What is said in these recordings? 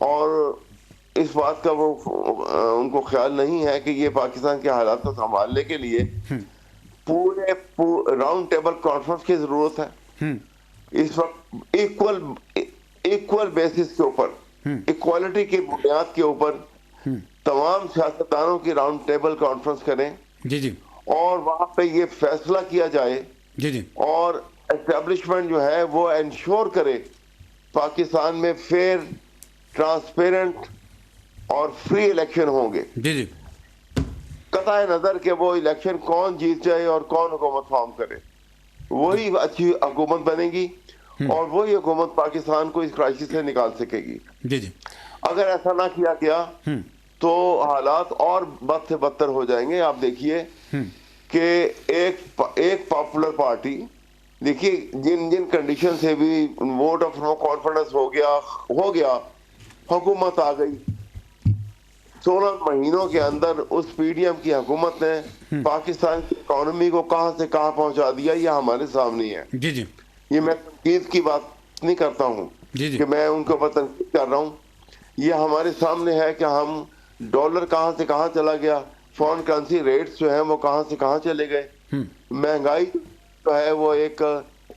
اور اس بات کا وہ ان کو خیال نہیں ہے کہ یہ پاکستان کے حالات کو سنبھالنے کے لیے پورے راؤنڈ ٹیبل کانفرنس کی ضرورت ہے. اس وقت ایکول بیسس کے اوپر, ایکوالٹی کی بنیاد کے اوپر تمام سیاستدانوں کی راؤنڈ ٹیبل کانفرنس کریں اور وہاں پہ یہ فیصلہ کیا جائے اور اسٹیبلشمنٹ جو ہے وہ انشور کرے پاکستان میں فیئر, ٹرانسپیرنٹ اور فری الیکشن ہوں گے. قطع نظر کہ وہ الیکشن کون جیت جائے اور کون حکومت فارم کرے, وہی اچھی حکومت بنے گی اور وہی حکومت پاکستان کو اس کرائسس سے نکال سکے گی. اگر ایسا نہ کیا گیا تو حالات اور بد سے بدتر ہو جائیں گے. آپ دیکھیے کہ ایک پاپولر پارٹی, دیکھیے جن کنڈیشن سے بھی ووٹ آف نو کانفیڈنس ہو گیا, حکومت آ گئی, 16 مہینوں کے اندر اس پی ڈی ایم کی حکومت نے پاکستان کی اکانومی کو کہاں سے کہاں پہنچا دیا, یہ ہمارے سامنے ہے. یہ میں تنقید کی بات نہیں کرتا ہوں کہ میں ان کے اوپر تنقید کر رہا ہوں, یہ ہمارے سامنے ہے کہ ہم ڈالر کہاں سے کہاں چلا گیا, فورن کرنسی ریٹس جو ہیں وہ کہاں سے کہاں چلے گئے, مہنگائی جو ہے وہ ایک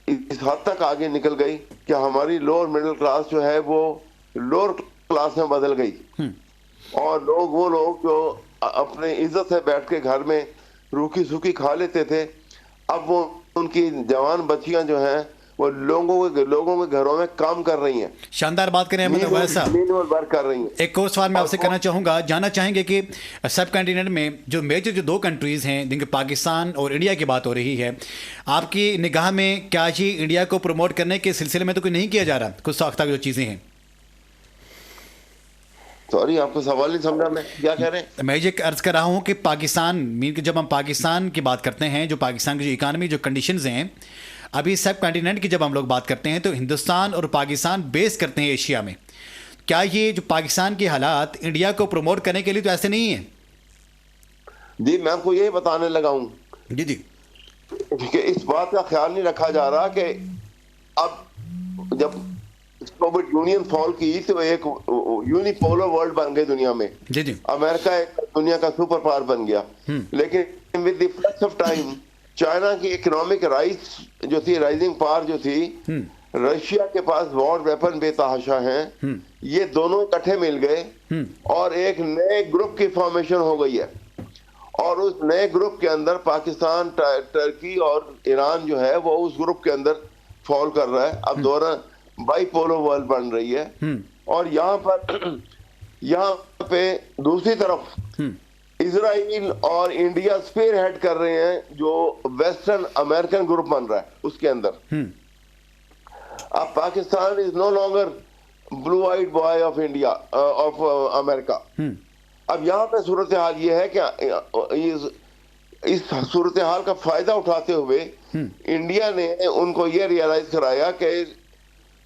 اس حد تک آگے نکل گئی کہ ہماری لوور مڈل کلاس جو ہے وہ لوور کلاس میں بدل گئی, اور وہ لوگ جو اپنے عزت سے بیٹھ کے گھر میں روکھی سوکھی کھا لیتے تھے, اب وہ ان کی جوان بچیاں جو ہیں وہ لوگوں کے گھروں میں کام کر رہی ہیں. شاندار بات کریں احمد عویس صاحب. کر رہی ہیں. ایک اور سوال میں آپ سے کرنا چاہوں گا, جاننا چاہیں گے کہ سب کنٹیننٹ میں جو میجر جو 2 کنٹریز ہیں جن کے پاکستان اور انڈیا کی بات ہو رہی ہے, آپ کی نگاہ میں کیا یہ انڈیا کو پروموٹ کرنے کے سلسلے میں تو کوئی نہیں کیا جا رہا, کچھ ساختہ جو چیزیں ہیں؟ سوری, آپ کو سوال نہیں سمجھا, میں کیا کہہ رہے ہیں؟ میں یہ عرض کر رہا ہوں کہ پاکستان جب ہم پاکستان کی بات کرتے ہیں, جو پاکستان کی جو اکانومی جو کنڈیشنز ہیں ابھی سب کنٹیننٹ کی جب ہم لوگ بات کرتے ہیں تو ہندوستان اور پاکستان بیس کرتے ہیں ایشیا میں. کیا یہ جو پاکستان کے حالات انڈیا کو پروموٹ کرنے کے لیے تو ایسے نہیں ہیں؟ جی میں آپ کو یہی بتانے لگا ہوں کہ اس بات کا خیال نہیں رکھا جا رہا کہ اب جب سوویت یونین فال کی تو ایک یونیپولر ورلڈ بن گئی دنیا میں, امریکہ ایک دنیا کا سپر پاور بن گیا, لیکن with the flux of time China کی اکنامک رائزنگ پاور جو تھی, رشیا کے پاس وار ویپن بے تحاشا ہیں, یہ دونوں اکٹھے مل گئے اور ایک نئے گروپ کی فارمیشن ہو گئی ہے, اور اس نئے گروپ کے اندر پاکستان, ترکی اور ایران جو ہے وہ اس گروپ کے اندر فال کر رہا ہے. اب دورہ بائی پولو ورلڈ بن رہی ہے, اور یہاں پہ دوسری طرف اسرائیل اور انڈیا اسپیئر ہیڈ کر رہے ہیں جو ویسٹرن امریکن گروپ بن رہا ہے اس کے اندر. اب Pakistan is no longer blue eyed boy of India of America. اب یہاں پہ صورتحال یہ ہے کہ اس صورتحال کا فائدہ اٹھاتے ہوئے انڈیا نے ان کو یہ ریئلائز کرایا کہ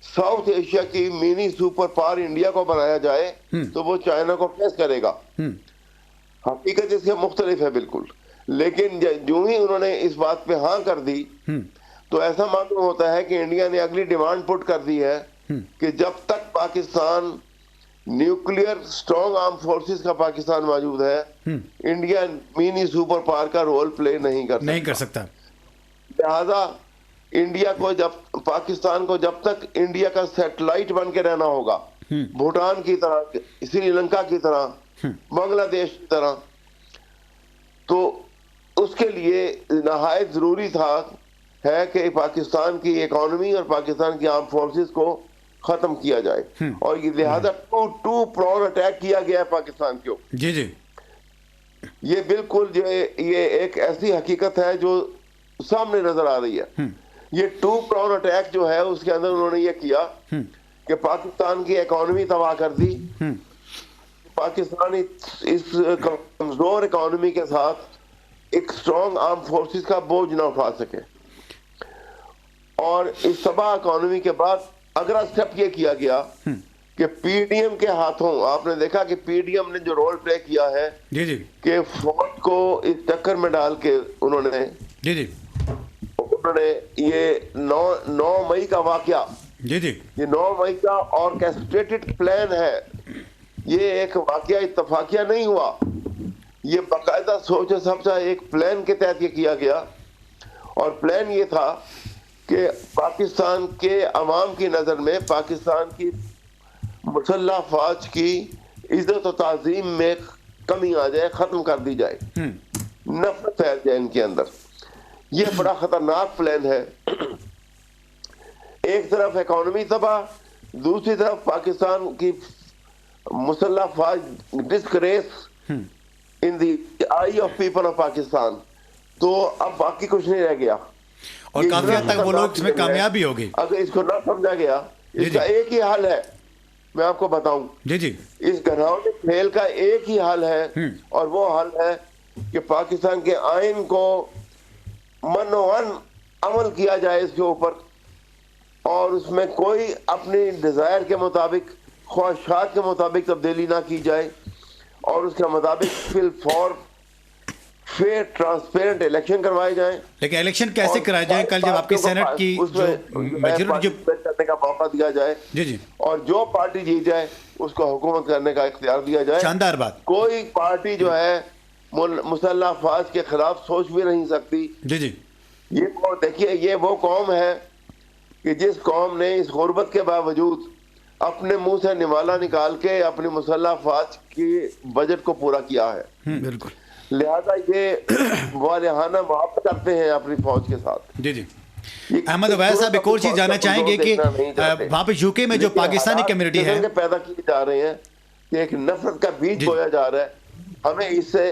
ساؤتھ ایشیا کی مینی سپر پاور انڈیا کو بنایا جائے تو وہ چائنا کو فیس کرے گا. حقیقت اس سے مختلف ہے بالکل, لیکن جو ہی انہوں نے اس بات پہ ہاں کر دی تو ایسا معلوم ہوتا ہے کہ انڈیا نے اگلی ڈیمانڈ پٹ کر دی ہے کہ جب تک Pakistan nuclear strong arm forces کا پاکستان موجود ہے, انڈیا مینی سپر پاور کا رول پلے نہیں کر سکتا. لہذا انڈیا کو پاکستان کو جب تک انڈیا کا سیٹلائٹ بن کے رہنا ہوگا, بھوٹان کی طرح, سری لنکا کی طرح, بنگلہ دیش کی طرح, تو اس کے لیے نہایت ضروری ہے کہ پاکستان کی اکانومی اور پاکستان کی آرم فورسز کو ختم کیا جائے, اور یہ لہذا ٹو پراؤڈ اٹیک کیا گیا ہے پاکستان کے اوپر. یہ بالکل یہ ایک ایسی حقیقت ہے جو سامنے نظر آ رہی ہے. یہ ٹو پراؤڈ اٹیک جو ہے اس کے اندر انہوں نے یہ کیا کہ پاکستان کی اکانومی تباہ کر دی, پاکستان اس کمزور اکانومی کے ساتھ ایک اسٹرانگ آرم فورسز کا بوجھ نہ اٹھا سکے, اور اس تباہ اکانومی کے بعد اگلا اسٹیپ یہ کیا گیا کہ پی ڈی ایم کے ہاتھوں, آپ نے دیکھا کہ پی ڈی ایم نے جو رول پلے کیا ہے کہ فوج کو اس چکر میں ڈال کے انہوں نے یہ 9 مئی کا واقعہ, یہ 9 مئی کا آرکیسٹریٹڈ پلان ہے یہ ایک واقعہ اتفاقیہ نہیں ہوا، یہ باقاعدہ سوچ و سمجھا ایک پلان کے تحت یہ کیا گیا، اور پلان یہ تھا کہ پاکستان کے عوام کی نظر میں پاکستان کی مسلح افواج کی عزت و تعظیم میں کمی آ جائے، ختم کر دی جائے، نفرت پھیل جائے ان کے اندر۔ یہ بڑا خطرناک پلان ہے۔ ایک طرف اکانومی تباہ، دوسری طرف پاکستان کی مسلح افواج ڈسگریس ان دی آئی آف پیپل آف پاکستان۔ تو اب باقی کچھ نہیں رہ گیا، اور کافی حد تک وہ لوگ اس میں کامیاب بھی ہو گئے۔ اگر اس کو نہ سمجھا گیا، اس کا ایک ہی حل ہے، میں آپ کو بتاؤں، اس گھناؤنے کھیل کا ایک ہی حل ہے، اور وہ حل ہے کہ پاکستان کے آئین کو منوان عمل کیا جائے اس کے اوپر، اور اس میں کوئی اپنی ڈیزائر کے مطابق، خواہشات کے مطابق تبدیلی نہ کی جائے، اور اس کے مطابق فی الفور فیئر ٹرانسپیرنٹ الیکشن کروائے جائیں۔ لیکن الیکشن کیسے کرائے جائیں؟ کل جب آپ کی سینٹ کی میجورٹی کرنے کا موقع دیا جائے، اور جو پارٹی جیت جائے اس کو حکومت کرنے کا اختیار دیا جائے۔ شاندار بات۔ کوئی پارٹی جو ہے مسلح افواج کے خلاف سوچ بھی نہیں سکتی۔ یہ دیکھیے، یہ وہ قوم ہے کہ جس قوم نے اس غربت کے باوجود اپنے منہ سے نوالا نکال کے اپنی مسلح افواج کی بجٹ کو پورا کیا ہے۔ بالکل، لہذا یہ والہانہ محبت کرتے ہیں اپنی فوج کے ساتھ۔ احمد اویس صاحب ایک اور چیز جاننا چاہیں گے کہ وہاں پہ یو کے میں جو پاکستانی کمیونٹی ہے پیدا کیے جا رہے ہیں، کہ ایک نفرت کا بیج بویا جا رہا ہے، ہمیں اس سے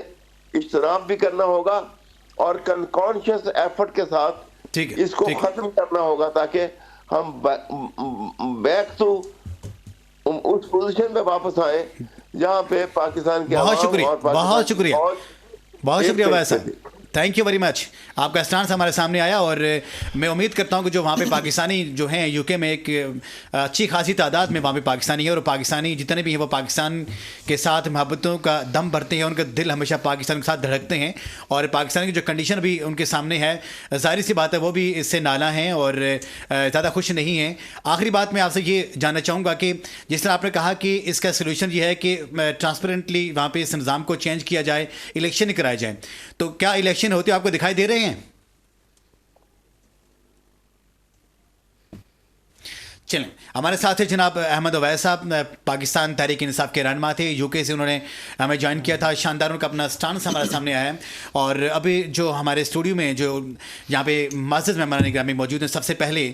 اجتناب بھی کرنا ہوگا، اور کانشیس ایفرٹ کے ساتھ اس کو ختم کرنا ہوگا، تاکہ ہم بیک ٹو اس پوزیشن پہ واپس آئیں جہاں پہ پاکستان کے بہت شکریہ، بہت شکریہ، بہت شکریہ اویس صاحب، تھینک یو ویری مچ۔ آپ کا اسٹانس ہمارے سامنے آیا، اور میں امید کرتا ہوں کہ جو وہاں پہ پاکستانی جو ہیں یو کے میں ایک اچھی خاصی تعداد میں وہاں پہ پاکستانی ہے، اور پاکستانی جتنے بھی ہیں وہ پاکستان کے ساتھ محبتوں کا دم بھرتے ہیں، ان کا دل ہمیشہ پاکستان کے ساتھ دھڑکتے ہیں، اور پاکستان کی جو کنڈیشن بھی ان کے سامنے ہے، ظاہر سی بات ہے وہ بھی اس سے نالاں ہیں اور زیادہ خوش نہیں ہیں۔ آخری بات میں آپ سے یہ جاننا چاہوں گا کہ جس طرح آپ نے کہا کہ اس کا سلوشن یہ ہے کہ ٹرانسپیرنٹلی وہاں پہ اس نظام کو چینج کیا جائے، الیکشن کرائے جائیں، تو کیا الیکشن ہوتے آپ کو دکھائی دے رہے ہیں؟ چلیں، ہمارے ساتھ جناب احمد اویس صاحب، پاکستان تحریک انصاف کے رہنما تھے، یو کے سے انہوں نے ہمیں جوائن کیا تھا، شاندار ان کا اپنا سٹانس ہمارے سامنے آیا ہے۔ اور ابھی جو ہمارے اسٹوڈیو میں جو یہاں پہ معزز مہمان گرامی موجود ہیں، سب سے پہلے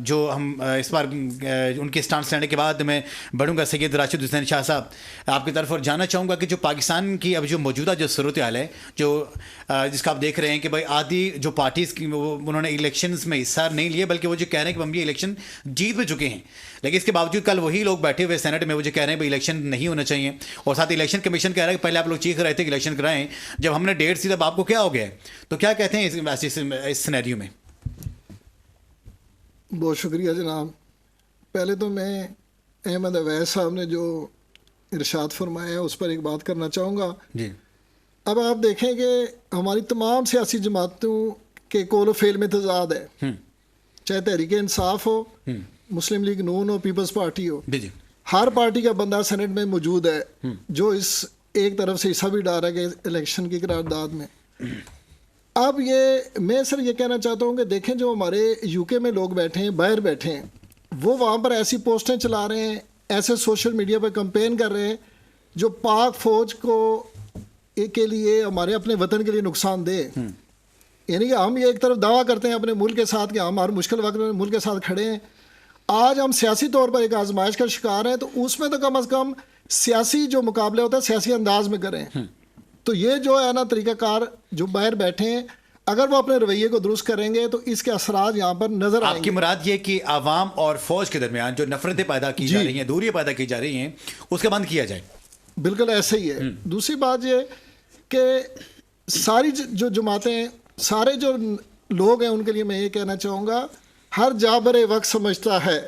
جو ہم اس بار ان کے سٹانس لینے کے بعد میں بڑھوں گا سید راشد حسین شاہ صاحب آپ کی طرف، اور جاننا چاہوں گا کہ جو پاکستان کی اب جو موجودہ جو صورتحال ہے، جو جس کا آپ دیکھ رہے ہیں کہ بھائی آدھی جو پارٹیز کی انہوں نے الیکشنز میں حصہ نہیں لیا، بلکہ وہ جو کہہ رہے ہیں کہ ہم یہ الیکشن جیت بھی چکے ہیں، لیکن اس کے باوجود کل وہی لوگ بیٹھے ہوئے سینٹ میں وہ جو کہہ رہے ہیں بھائی الیکشن نہیں ہونا چاہیے، اور ساتھ الیکشن کمیشن کہہ رہا ہے کہ پہلے آپ لوگ چیخ رہے تھے کہ الیکشن کرائیں، جب ہم نے ڈیٹ سی تب آپ کو کیا ہو گیا ہے؟ تو کیا کہتے ہیں اس سینیریو میں؟ بہت شکریہ جناب۔ پہلے تو میں احمد اویس صاحب نے جو ارشاد فرمایا ہے اس پر ایک بات کرنا چاہوں گا۔ جی، اب آپ دیکھیں کہ ہماری تمام سیاسی جماعتوں کے قول و فعل میں تضاد ہے، چاہے تحریک انصاف ہو، مسلم لیگ نون ہو، پیپلز پارٹی ہو، ہر پارٹی کا بندہ سینٹ میں موجود ہے جو اس ایک طرف سے حصہ بھی ڈال رہا ہے کہ الیکشن کی قرارداد میں۔ اب میں سر یہ کہنا چاہتا ہوں کہ دیکھیں جو ہمارے یو کے میں لوگ بیٹھے ہیں، باہر بیٹھے ہیں، وہ وہاں پر ایسی پوسٹیں چلا رہے ہیں، ایسے سوشل میڈیا پہ کمپین کر رہے ہیں جو پاک فوج کو کے لیے، ہمارے اپنے وطن کے لیے نقصان دہ، یعنی کہ ہم یہ ایک طرف دعویٰ کرتے ہیں اپنے ملک کے ساتھ کہ ہم ہر مشکل وقت میں ملک کے ساتھ کھڑے ہیں، آج ہم سیاسی طور پر ایک آزمائش کا شکار ہیں، تو اس میں تو کم از کم سیاسی جو مقابلے ہوتا ہے سیاسی انداز میں کریں۔ تو یہ جو ہے نا طریقہ کار جو باہر بیٹھے ہیں، اگر وہ اپنے رویے کو درست کریں گے تو اس کے اثرات یہاں پر نظر آئیں گے۔ آپ کی مراد یہ کہ عوام اور فوج کے درمیان جو نفرتیں پیدا کی جا رہی ہیں، دوریاں پیدا کی جا رہی ہیں، اس کا بند کیا جائے؟ بالکل ایسے ہی ہے۔ دوسری بات یہ کہ ساری جو جماعتیں، سارے جو لوگ ہیں، ان کے لیے میں یہ کہنا چاہوں گا، ہر جابر وقت سمجھتا ہے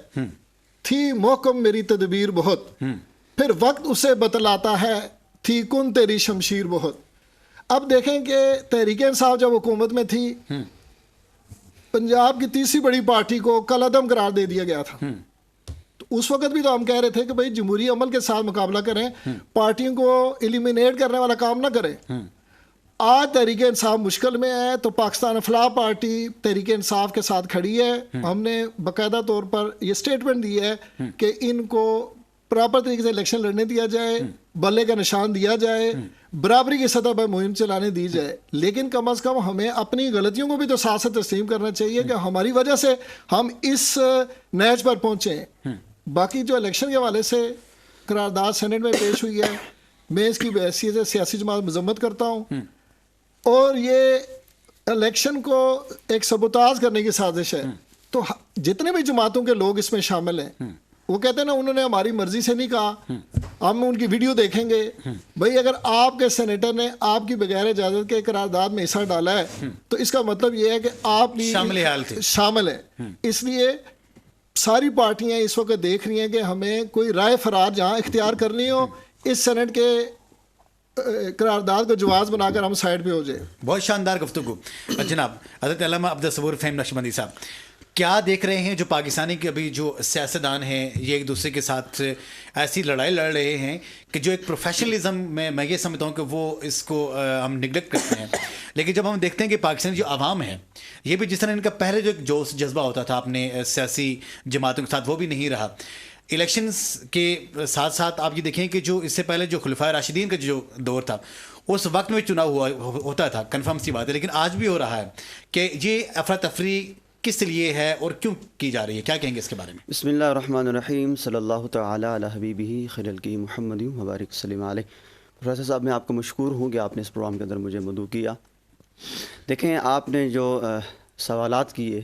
تھی محکم میری تدبیر بہت، پھر وقت اسے بتلاتا ہے تھی کن تیری شمشیر بہت۔ اب دیکھیں کہ تحریک انصاف جب حکومت میں تھی، پنجاب کی تیسری بڑی پارٹی کو کالعدم قرار دے دیا گیا تھا، تو تو اس وقت بھی تو ہم کہہ رہے تھے کہ بھائی جمہوری عمل کے ساتھ مقابلہ کریں, پارٹیوں کو ایلیمینیٹ کرنے والا کام نہ کریں. آج تحریک انصاف مشکل میں ہے تو پاکستان افلاح پارٹی تحریک انصاف کے ساتھ کھڑی ہے. ہم نے باقاعدہ طور پر یہ سٹیٹمنٹ دی ہے کہ ان کو پراپر طریقے سے الیکشن لڑنے دیا جائے, بلے کا نشان دیا جائے, برابری کی سطح پر مہم چلانے دی جائے, لیکن کم از کم ہمیں اپنی غلطیوں کو بھی تو ساتھ ساتھ تسلیم کرنا چاہیے کہ ہماری وجہ سے ہم اس نیچ پر پہنچے ہیں. باقی جو الیکشن کے حوالے سے قرارداد سینٹ میں پیش ہوئی ہے, میں اس کی بحیثیت سے سیاسی جماعت مذمت کرتا ہوں, اور یہ الیکشن کو ایک سبوتاژ کرنے کی سازش ہے. تو جتنے بھی جماعتوں کے لوگ اس میں شامل ہیں وہ کہتے ہیں نا انہوں نے ہماری مرضی سے نہیں کہا, ہم ان کی ویڈیو دیکھیں گے. بھائی اگر آپ کے سینیٹر نے آپ کی بغیر اجازت کے قرارداد میں حصہ ڈالا ہے تو اس کا مطلب یہ ہے کہ آپ بھی شامل ہیں. اس لیے ساری پارٹیاں اس وقت دیکھ رہی ہیں کہ ہمیں کوئی رائے فرار جہاں اختیار کرنی ہو, اس سینٹ کے قرارداد کو جواز بنا کر ہم سائڈ پہ ہو جائے. بہت شاندار گفتگو. جناب حضرت علامہ عبدالصبور فہیم نقشبندی صاحب, کیا دیکھ رہے ہیں جو پاکستانی کے ابھی جو سیاستدان ہیں یہ ایک دوسرے کے ساتھ ایسی لڑائی لڑ رہے ہیں کہ جو ایک پروفیشنلزم میں یہ سمجھتا ہوں کہ وہ اس کو ہم نگلیکٹ کرتے ہیں, لیکن جب ہم دیکھتے ہیں کہ پاکستانی جو عوام ہے یہ بھی جس طرح ان کا پہلے جو جوش جذبہ ہوتا تھا اپنے سیاسی جماعتوں کے ساتھ وہ بھی نہیں رہا. الیکشنز کے ساتھ ساتھ آپ یہ دیکھیں کہ جو اس سے پہلے جو خلفائے راشدین کا جو دور تھا اس وقت میں چناؤ ہوتا تھا, کنفرم سی بات ہے, لیکن آج بھی ہو رہا ہے کہ یہ افراتفری کس لیے ہے اور کیوں کی جا رہی ہے, کیا کہیں گے اس کے بارے میں؟ بسم اللہ الرحمن الرحیم, صلی اللہ تعالی علی حبیبہ خیر القی محمد مبارک وسلم علیہ. پروفیسر صاحب میں آپ کو مشکور ہوں کہ آپ نے اس پروگرام کے اندر مجھے مدعو کیا. دیکھیں آپ نے جو سوالات کیے,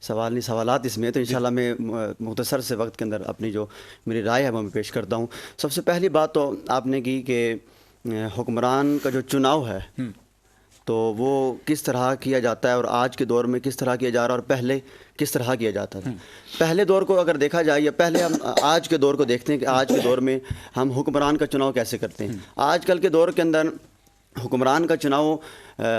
سوالات اس میں, تو انشاءاللہ میں مختصر سے وقت کے اندر اپنی جو میری رائے ہے وہ میں پیش کرتا ہوں. سب سے پہلی بات تو آپ نے کی کہ حکمران کا جو چناؤ ہے تو وہ کس طرح کیا جاتا ہے اور آج کے دور میں کس طرح کیا جا رہا ہے اور پہلے کس طرح کیا جاتا تھا. پہلے دور کو اگر دیکھا جائے یا پہلے ہم آج کے دور کو دیکھتے ہیں کہ آج کے دور میں ہم حکمران کا چناؤ کیسے کرتے ہیں. آج کل کے دور کے اندر حکمران کا چناؤ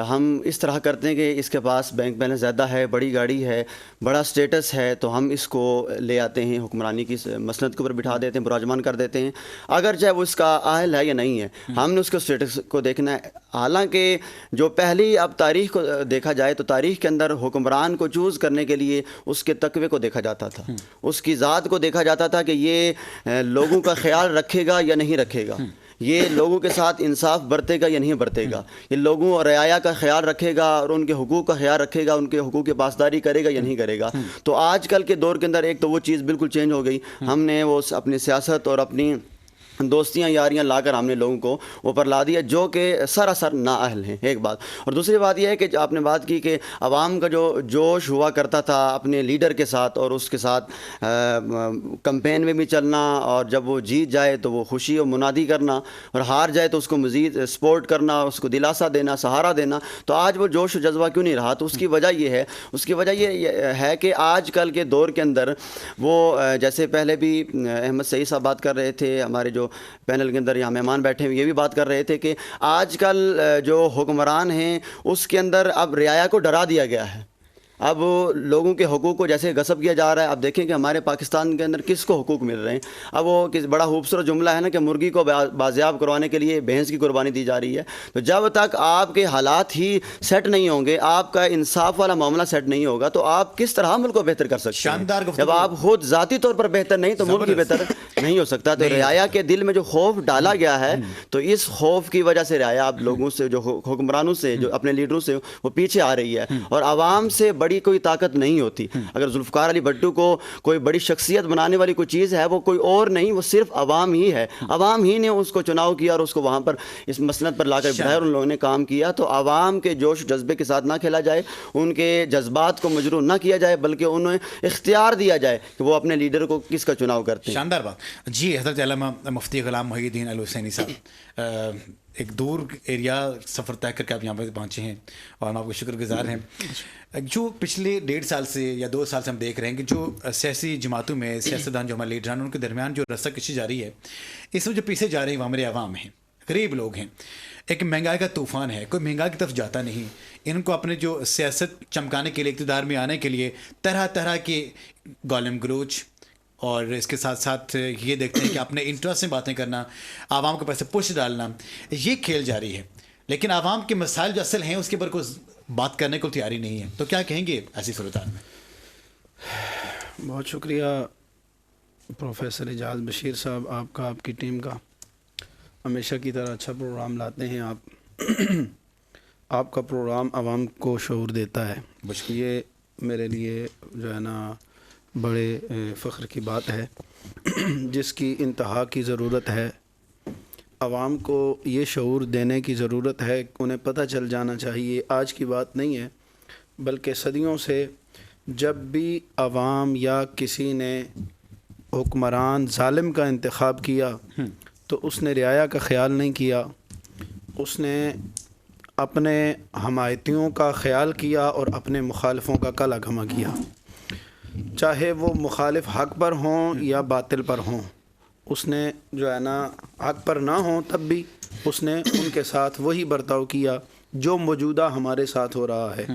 ہم اس طرح کرتے ہیں کہ اس کے پاس بینک بیلنس زیادہ ہے, بڑی گاڑی ہے, بڑا سٹیٹس ہے, تو ہم اس کو لے آتے ہیں, حکمرانی کی مسند کے اوپر بٹھا دیتے ہیں, براجمان کر دیتے ہیں, اگر چاہے وہ اس کا اہل ہے یا نہیں ہے. ہم نے اس کے سٹیٹس کو دیکھنا ہے. حالانکہ جو پہلی اب تاریخ کو دیکھا جائے تو تاریخ کے اندر حکمران کو چوز کرنے کے لیے اس کے تقوی کو دیکھا جاتا تھا, اس کی ذات کو دیکھا جاتا تھا کہ یہ لوگوں کا خیال رکھے گا یا نہیں رکھے گا, یہ لوگوں کے ساتھ انصاف برتے گا یا نہیں برتے گا, یہ لوگوں اور رعایا کا خیال رکھے گا اور ان کے حقوق کا خیال رکھے گا, ان کے حقوق کی پاسداری کرے گا یا نہیں کرے گا. تو آج کل کے دور کے اندر ایک تو وہ چیز بالکل چینج ہو گئی. ہم نے وہ اپنی سیاست اور اپنی دوستیاں یاریاں لا کر ہم نے لوگوں کو اوپر لا دیا جو کہ سراسر نااہل ہیں, ایک بات. اور دوسری بات یہ ہے کہ آپ نے بات کی کہ عوام کا جو جوش ہوا کرتا تھا اپنے لیڈر کے ساتھ اور اس کے ساتھ کمپین میں بھی چلنا, اور جب وہ جیت جائے تو وہ خوشی اور منادی کرنا, اور ہار جائے تو اس کو مزید سپورٹ کرنا, اس کو دلاسا دینا, سہارا دینا. تو آج وہ جوش و جذبہ کیوں نہیں رہا؟ تو اس کی وجہ یہ ہے, اس کی وجہ یہ ہے کہ آج کل کے دور کے اندر وہ جیسے پہلے بھی احمد سعید صاحب بات کر رہے تھے, ہمارے جو پینل کے اندر یہاں مہمان بیٹھے ہیں یہ بھی بات کر رہے تھے کہ آج کل جو حکمران ہیں اس کے اندر اب رعایا کو ڈرا دیا گیا ہے. اب لوگوں کے حقوق کو جیسے غصب کیا جا رہا ہے. اب دیکھیں کہ ہمارے پاکستان کے اندر کس کو حقوق مل رہے ہیں. اب وہ بڑا خوبصورت جملہ ہے نا کہ مرغی کو بازیاب کروانے کے لیے بھینس کی قربانی دی جا رہی ہے. تو جب تک آپ کے حالات ہی سیٹ نہیں ہوں گے, آپ کا انصاف والا معاملہ سیٹ نہیں ہوگا, تو آپ کس طرح ملک کو بہتر کر سکتے ہیں؟ جب آپ خود ذاتی طور پر بہتر نہیں تو ملک بھی بہتر نہیں ہو سکتا. تو رعایا کے دل میں جو خوف ڈالا گیا ہے تو اس خوف کی وجہ سے رعایا اب لوگوں سے, جو حکمرانوں سے, جو اپنے لیڈروں سے, وہ پیچھے آ رہی ہے. اور عوام سے بڑی کوئی طاقت نہیں ہوتی. اگر ذوالفقار علی بھٹو کو کوئی بڑی شخصیت بنانے والی کوئی چیز ہے وہ کوئی اور نہیں, وہ صرف عوام ہی ہے. عوام ہی نے اس کو چناؤ کیا اور اس کو وہاں پر اس مسند پر لا کر بٹھایا اور ان لوگوں نے کام کیا. تو عوام کے جوش جذبے کے ساتھ نہ کھیلا جائے, ان کے جذبات کو مجروح نہ کیا جائے, بلکہ انہیں اختیار دیا جائے کہ وہ اپنے لیڈر کو کس کا چناؤ کرتے ہیں. شاندار بات. جی حضرت علامہ مفتی غلام محی الدین الحسینی صاحب, ایک دور ایریا سفر طے کر کے آپ یہاں پہ پہنچے ہیں اور ہم آپ کو شکر گزار ہیں. جو پچھلے 1.5 سال سے یا 2 سال سے ہم دیکھ رہے ہیں کہ جو سیاسی جماعتوں میں سیاستدان جو ہمارے لیڈران ان کے درمیان جو رسہ کشی جاری ہے, اس میں جو پیچھے جا رہے ہیں وہ ہمارے عوام ہیں, غریب لوگ ہیں. ایک مہنگائی کا طوفان ہے, کوئی مہنگائی کی طرف جاتا نہیں. ان کو اپنے جو سیاست چمکانے کے لیے, اقتدار میں آنے کے لیے طرح طرح کے گالم گلوچ, اور اس کے ساتھ ساتھ یہ دیکھتے ہیں کہ اپنے انٹرسٹ میں باتیں کرنا، عوام کے پیسے پش ڈالنا، یہ کھیل جاری ہے. لیکن عوام کے مسائل جو اصل ہیں اس کے اوپر کوئی بات کرنے کو تیاری نہیں ہے. تو کیا کہیں گے ایسی صورتحال میں؟ بہت شکریہ پروفیسر اعجاز بشیر صاحب، آپ کا، آپ کی ٹیم کا. ہمیشہ کی طرح اچھا پروگرام لاتے ہیں آپ. آپ کا پروگرام عوام کو شعور دیتا ہے، یہ میرے لیے جو ہے نا بڑے فخر کی بات ہے، جس کی انتہا کی ضرورت ہے. عوام کو یہ شعور دینے کی ضرورت ہے، انہیں پتہ چل جانا چاہیے. آج کی بات نہیں ہے بلکہ صدیوں سے جب بھی عوام یا کسی نے حکمران ظالم کا انتخاب کیا تو اس نے رعایا کا خیال نہیں کیا، اس نے اپنے حمایتیوں کا خیال کیا اور اپنے مخالفوں کا کلا گھما کیا، چاہے وہ مخالف حق پر ہوں یا باطل پر ہوں. اس نے جو ہے نا حق پر نہ ہوں تب بھی اس نے ان کے ساتھ وہی برتاؤ کیا جو موجودہ ہمارے ساتھ ہو رہا ہے.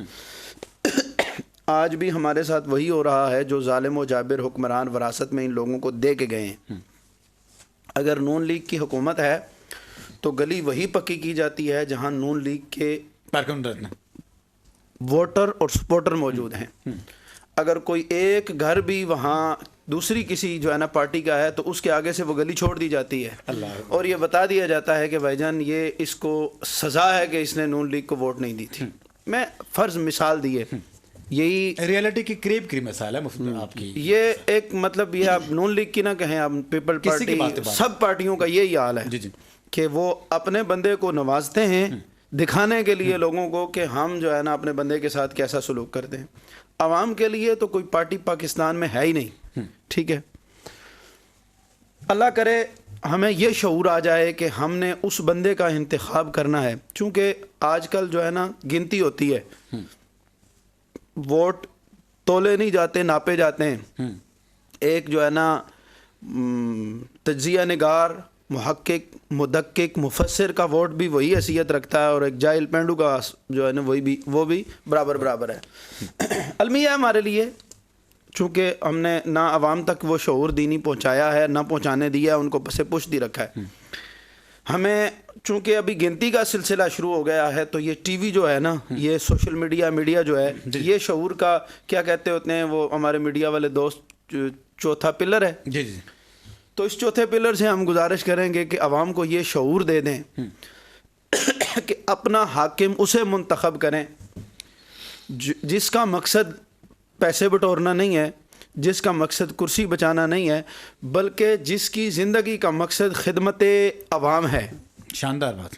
آج بھی ہمارے ساتھ وہی ہو رہا ہے جو ظالم و جابر حکمران وراثت میں ان لوگوں کو دے کے گئے ہیں. اگر نون لیگ کی حکومت ہے تو گلی وہی پکی کی جاتی ہے جہاں نون لیگ کے ووٹر اور سپورٹر موجود ہیں. اگر کوئی ایک گھر بھی وہاں دوسری کسی جو ہے نا پارٹی کا ہے تو اس کے آگے سے وہ گلی چھوڑ دی جاتی ہے اور یہ بتا دیا جاتا ہے کہ بھائی جان یہ اس کو سزا ہے کہ اس نے نون لیگ کو ووٹ نہیں دی تھی. میں فرض مثال دیے، یہی ریئلٹی کی قریب مثال ہے آپ کی. یہ ایک مطلب یہ آپ نون لیگ کی نہ کہیں، آپ پیپل پارٹی، سب پارٹیوں کا یہی حال ہے کہ وہ اپنے بندے کو نوازتے ہیں دکھانے کے لیے لوگوں کو کہ ہم جو ہے نا اپنے بندے کے ساتھ کیسا سلوک کرتے ہیں. عوام کے لیے تو کوئی پارٹی پاکستان میں ہے ہی نہیں. ٹھیک ہے، اللہ کرے ہمیں یہ شعور آ جائے کہ ہم نے اس بندے کا انتخاب کرنا ہے. چونکہ آج کل جو ہے نا گنتی ہوتی ہے، ووٹ تولے نہیں جاتے، ناپے جاتے ہیں. ایک جو ہے نا تجزیہ نگار، محقق، مدقق، مفسر کا ووٹ بھی وہی حیثیت رکھتا ہے اور ایک جاہل پینڈو کا جو ہے نا وہ بھی برابر ہے. المیہ ہے ہمارے لیے، چونکہ ہم نے نہ عوام تک وہ شعور دینی پہنچایا ہے، نہ پہنچانے دیا، ان کو پسے پش دی رکھا ہے. ہمیں چونکہ ابھی گنتی کا سلسلہ شروع ہو گیا ہے تو یہ ٹی وی جو ہے نا، یہ سوشل میڈیا جو ہے، یہ شعور کا کیا کہتے ہوتے ہیں وہ ہمارے میڈیا والے دوست، چوتھا پلر ہے. جی. تو اس چوتھے پلر سے ہم گزارش کریں گے کہ عوام کو یہ شعور دے دیں کہ اپنا حاکم اسے منتخب کریں جس کا مقصد پیسے بٹورنا نہیں ہے، جس کا مقصد کرسی بچانا نہیں ہے، بلکہ جس کی زندگی کا مقصد خدمت عوام ہے. شاندار بات.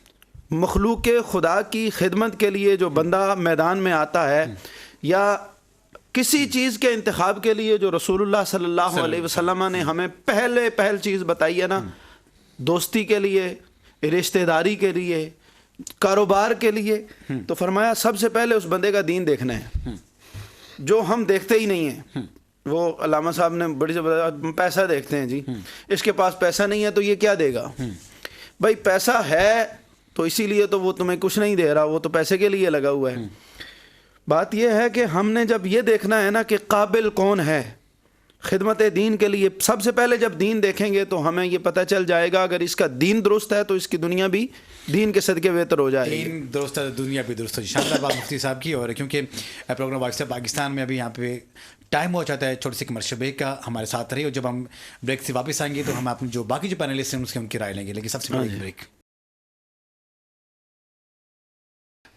مخلوق خدا کی خدمت کے لیے جو بندہ میدان میں آتا ہے یا کسی چیز کے انتخاب کے لیے جو رسول اللہ صلی اللہ علیہ وسلم نے ہمیں پہل چیز بتائی ہے نا، دوستی کے لیے، رشتہ داری کے لیے، کاروبار کے لیے، تو فرمایا سب سے پہلے اس بندے کا دین دیکھنا ہے، جو ہم دیکھتے ہی نہیں ہیں. وہ علامہ صاحب نے بڑی زبردست پیسہ دیکھتے ہیں. جی اس کے پاس پیسہ نہیں ہے تو یہ کیا دے گا؟ بھائی پیسہ ہے تو اسی لیے تو وہ تمہیں کچھ نہیں دے رہا، وہ تو پیسے کے لیے لگا ہوا ہے. بات یہ ہے کہ ہم نے جب یہ دیکھنا ہے نا کہ قابل کون ہے خدمت دین کے لیے، سب سے پہلے جب دین دیکھیں گے تو ہمیں یہ پتہ چل جائے گا اگر اس کا دین درست ہے تو اس کی دنیا بھی دین کے صدقے بہتر ہو جائے گی. دین درست ہے دنیا بھی درست ہے. شاندار بات مفتی صاحب کی. اور کیونکہ پروگرام وائس پاکستان میں ابھی یہاں پہ ٹائم ہو جاتا ہے چھوٹی سی کمرشل بریک کا، ہمارے ساتھ رہی. اور جب ہم بریک سے واپس آئیں گے تو ہم اپنے جو باقی جو پینلسٹ ہیں ان کی رائے لیں گے. لیکن سب سے پہلے break.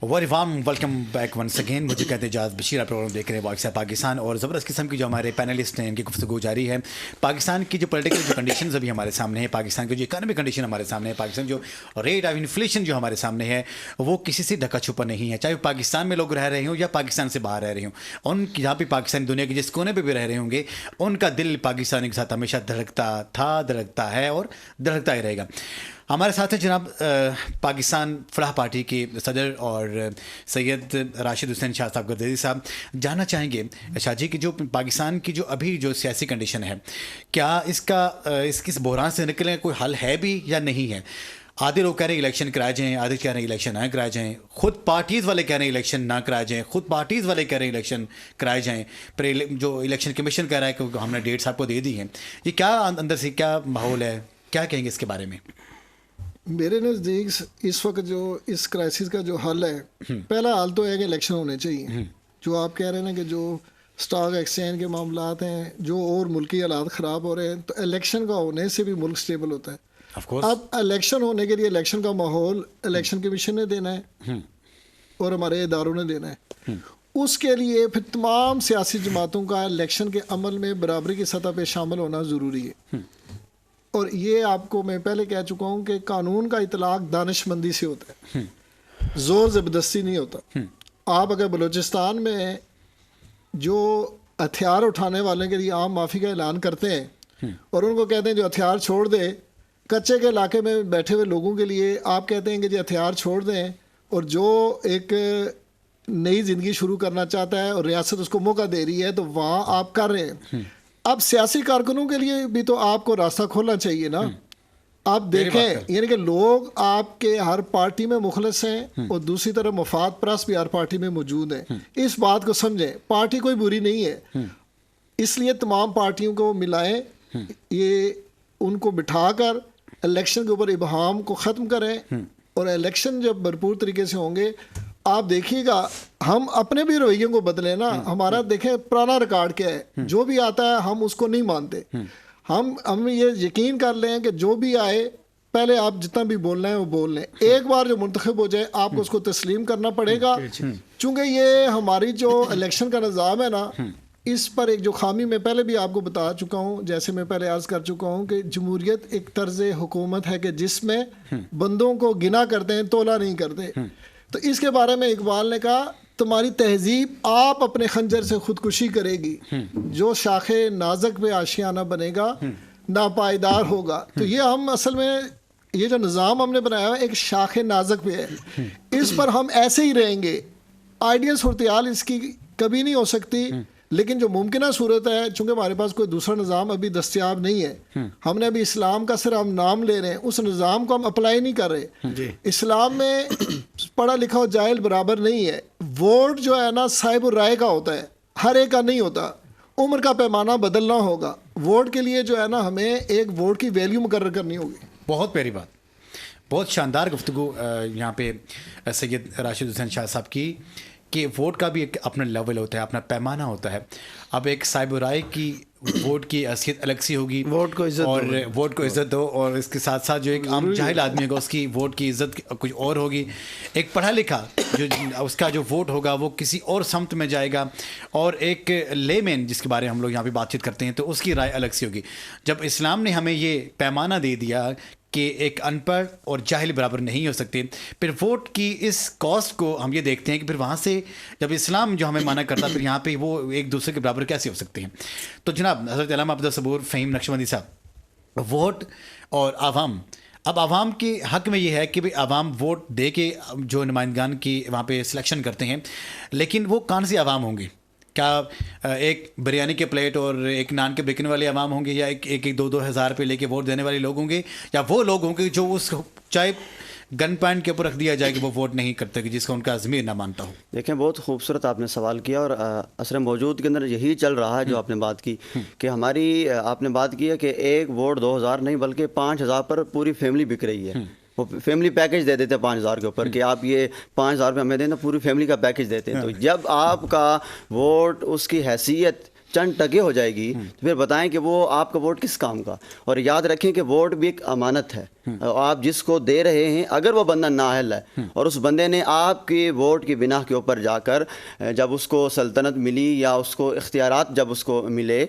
Very warm welcome back once again. مجھے کہتے ہیں اعجاز بشیر، آپ پروگرام دیکھ رہے ہیں وائس آف پاکستان. اور زبردست قسم کی جو ہمارے پینلسٹ ہیں ان کی گفتگو جاری ہے. پاکستان کی جو پولیٹیکل جو کنڈیشنز ابھی ہمارے سامنے ہیں، پاکستان کی جو اکانومی کنڈیشن ہمارے سامنے ہے، پاکستان جو ریٹ آف انفلیشن جو ہمارے سامنے ہے وہ کسی سے ڈھکا چھپا نہیں ہے. چاہے وہ پاکستان میں لوگ رہ رہے ہوں یا پاکستان سے باہر رہ رہے ہوں، ان کی جہاں پہ پاکستانی دنیا کے جس کونے پہ بھی رہ رہے ہوں گے، ان کا دل پاکستان کے ساتھ ہمیشہ دھڑکتا تھا، دھڑکتا ہے اور دھڑکتا ہی رہے گا. ہمارے ساتھ ہیں جناب پاکستان فلاح پارٹی کے صدر اور سید راشد حسین شاہ صاحب گردیزی صاحب. جاننا چاہیں گے شاہ جی کہ جو پاکستان کی جو ابھی جو سیاسی کنڈیشن ہے، کیا اس بحران سے نکلنے کا کوئی حل ہے بھی یا نہیں ہے؟ آدھے لوگ کہہ رہے ہیں الیکشن کرائے جائیں, آدھے کہہ رہے ہیں الیکشن نہ کرائے جائیں, خود پارٹیز والے کہہ رہے ہیں الیکشن نہ کرائے جائیں, خود پارٹیز والے کہہ رہے ہیں الیکشن کرائے جائیں, پر جو الیکشن کمیشن کہہ رہا ہے کہ ہم نے ڈیٹس آپ کو دے دی ہیں. یہ کیا اندر سے کیا ماحول ہے, کیا کہیں گے اس کے بارے میں؟ میرے نزدیک اس وقت جو اس کرائسس کا جو حل ہے, پہلا حل تو ہے کہ الیکشن ہونے چاہیے. جو آپ کہہ رہے ہیں نا کہ جو اسٹاک ایکسچینج کے معاملات ہیں, جو اور ملکی حالات خراب ہو رہے ہیں, تو الیکشن کا ہونے سے بھی ملک سٹیبل ہوتا ہے. اب الیکشن ہونے کے لیے الیکشن کا ماحول الیکشن کمیشن نے دینا ہے اور ہمارے اداروں نے دینا ہے. اس کے لیے پھر تمام سیاسی جماعتوں کا الیکشن کے عمل میں برابری کی سطح پہ شامل ہونا ضروری ہے. اور یہ آپ کو میں پہلے کہہ چکا ہوں کہ قانون کا اطلاق دانش مندی سے ہوتا ہے, زور زبردستی نہیں ہوتا. آپ اگر بلوچستان میں جو ہتھیار اٹھانے والے کے لیے عام معافی کا اعلان کرتے ہیں اور ان کو کہتے ہیں جو ہتھیار چھوڑ دے, کچے کے علاقے میں بیٹھے ہوئے لوگوں کے لیے آپ کہتے ہیں کہ جی ہتھیار چھوڑ دیں, اور جو ایک نئی زندگی شروع کرنا چاہتا ہے اور ریاست اس کو موقع دے رہی ہے, تو وہاں آپ کر رہے ہیں. اب سیاسی کارکنوں کے لیے بھی تو آپ کو راستہ کھولنا چاہیے نا. آپ دیکھیں یعنی کہ لوگ آپ کے ہر پارٹی میں مخلص ہیں اور دوسری طرف مفاد پرست بھی ہر پارٹی میں موجود ہیں. اس بات کو سمجھیں, پارٹی کوئی بری نہیں ہے, اس لیے تمام پارٹیوں کو ملائیں, یہ ان کو بٹھا کر الیکشن کے اوپر ابہام کو ختم کریں, اور الیکشن جب بھرپور طریقے سے ہوں گے, آپ دیکھیے گا ہم اپنے بھی رویوں کو بدلیں نا. ہمارا دیکھیں پرانا ریکارڈ کیا ہے, جو بھی آتا ہے ہم اس کو نہیں مانتے. ہم یہ یقین کر لیں کہ جو بھی آئے پہلے آپ جتنا بھی بولنا ہے وہ بول لیں, ایک بار جو منتخب ہو جائے آپ کو اس کو تسلیم کرنا پڑے گا. چونکہ یہ ہماری جو الیکشن کا نظام ہے نا, اس پر ایک جو خامی میں پہلے بھی آپ کو بتا چکا ہوں, جیسے میں پہلے عرض کر چکا ہوں کہ جمہوریت ایک طرز حکومت ہے کہ جس میں بندوں کو گنا کرتے ہیں, تولا نہیں کرتے. تو اس کے بارے میں اقبال نے کہا تمہاری تہذیب آپ اپنے خنجر سے خودکشی کرے گی, جو شاخ نازک پہ آشیانہ بنے گا ناپائیدار ہوگا. تو یہ ہم اصل میں یہ جو نظام ہم نے بنایا ہے ایک شاخ نازک پہ ہے, اس پر ہم ایسے ہی رہیں گے. آئیڈیل صورتحال اس کی کبھی نہیں ہو سکتی, لیکن جو ممکنہ صورت ہے, چونکہ ہمارے پاس کوئی دوسرا نظام ابھی دستیاب نہیں ہے, ہم نے ابھی اسلام کا صرف ہم نام لے رہے ہیں, اس نظام کو ہم اپلائی نہیں کر رہے. اسلام میں پڑھا لکھا و جاہل برابر نہیں ہے. ووٹ جو ہے نا صاحب الرائے کا ہوتا ہے, ہر ایک کا نہیں ہوتا. عمر کا پیمانہ بدلنا ہوگا. ووٹ کے لیے جو ہے نا ہمیں ایک ووٹ کی ویلیو مقرر کرنی ہوگی. بہت پیاری بات, بہت شاندار گفتگو یہاں پہ سید راشد حسین شاہ صاحب کی, کہ ووٹ کا بھی ایک اپنا لیول ہوتا ہے, اپنا پیمانہ ہوتا ہے. اب ایک صاحب رائے کی ووٹ کی حیثیت الگ سی ہوگی, ووٹ کو عزت اور ووٹ کو عزت دو, اور اس کے ساتھ ساتھ جو ایک عام جاہل آدمی ہوگا اس کی ووٹ کی عزت کچھ اور ہوگی. ایک پڑھا لکھا جو اس کا جو ووٹ ہوگا وہ کسی اور سمت میں جائے گا, اور ایک لے مین جس کے بارے میں ہم لوگ یہاں پہ بات چیت کرتے ہیں تو اس کی رائے الگ سی ہوگی. جب اسلام نے ہمیں یہ پیمانہ دے دیا کہ ایک ان پڑھ اور جاہل برابر نہیں ہو سکتے, پھر ووٹ کی اس کاسٹ کو ہم یہ دیکھتے ہیں کہ پھر وہاں سے جب اسلام جو ہمیں مانا کرتا پھر یہاں پہ وہ ایک دوسرے کے برابر کیسے ہو سکتے ہیں. تو جناب حضرت علامہ عبدالصبور فہیم نقشبندی صاحب, ووٹ اور عوام, اب عوام کے حق میں یہ ہے کہ عوام ووٹ دے کے جو نمائندگان کی وہاں پہ سلیکشن کرتے ہیں, لیکن وہ کون سی عوام ہوں گے؟ کیا ایک بریانی کے پلیٹ اور ایک نان کے بکنے والے عوام ہوں گے, یا ایک 2-2 ہزار پہ لے کے ووٹ دینے والے لوگ ہوں گے, یا وہ لوگ ہوں گے جو اس چاہے گن پوائنٹ کے اوپر رکھ دیا جائے کہ وہ ووٹ نہیں کرتے, کہ جس کا ان کا ضمیر نہ مانتا ہو؟ دیکھیں بہت خوبصورت آپ نے سوال کیا, اور عصر موجود کے اندر یہی چل رہا ہے جو آپ نے بات کی, کہ ہماری آپ نے بات کی ہے کہ ایک ووٹ 2000 نہیں بلکہ 5000 پر پوری فیملی بک رہی ہے. وہ فیملی پیکج دے دیتے ہیں 5000 کے اوپر, کہ آپ یہ 5000 روپے ہمیں دیں تو پوری فیملی کا پیکج دیتے ہیں. تو جب آپ کا ووٹ اس کی حیثیت چند ٹکے ہو جائے گی تو پھر بتائیں کہ وہ آپ کا ووٹ کس کام کا. اور یاد رکھیں کہ ووٹ بھی ایک امانت ہے, آپ جس کو دے رہے ہیں اگر وہ بندہ نااہل ہے اور اس بندے نے آپ کے ووٹ کی بنا کے اوپر جا کر جب اس کو سلطنت ملی یا اس کو اختیارات جب اس کو ملے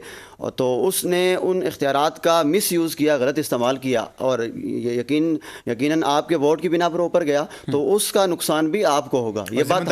تو اس نے ان اختیارات کا مس یوز کیا, غلط استعمال کیا, اور یقیناً آپ کے ووٹ کی بنا پر اوپر گیا تو اس کا نقصان بھی آپ کو ہوگا. یہ بات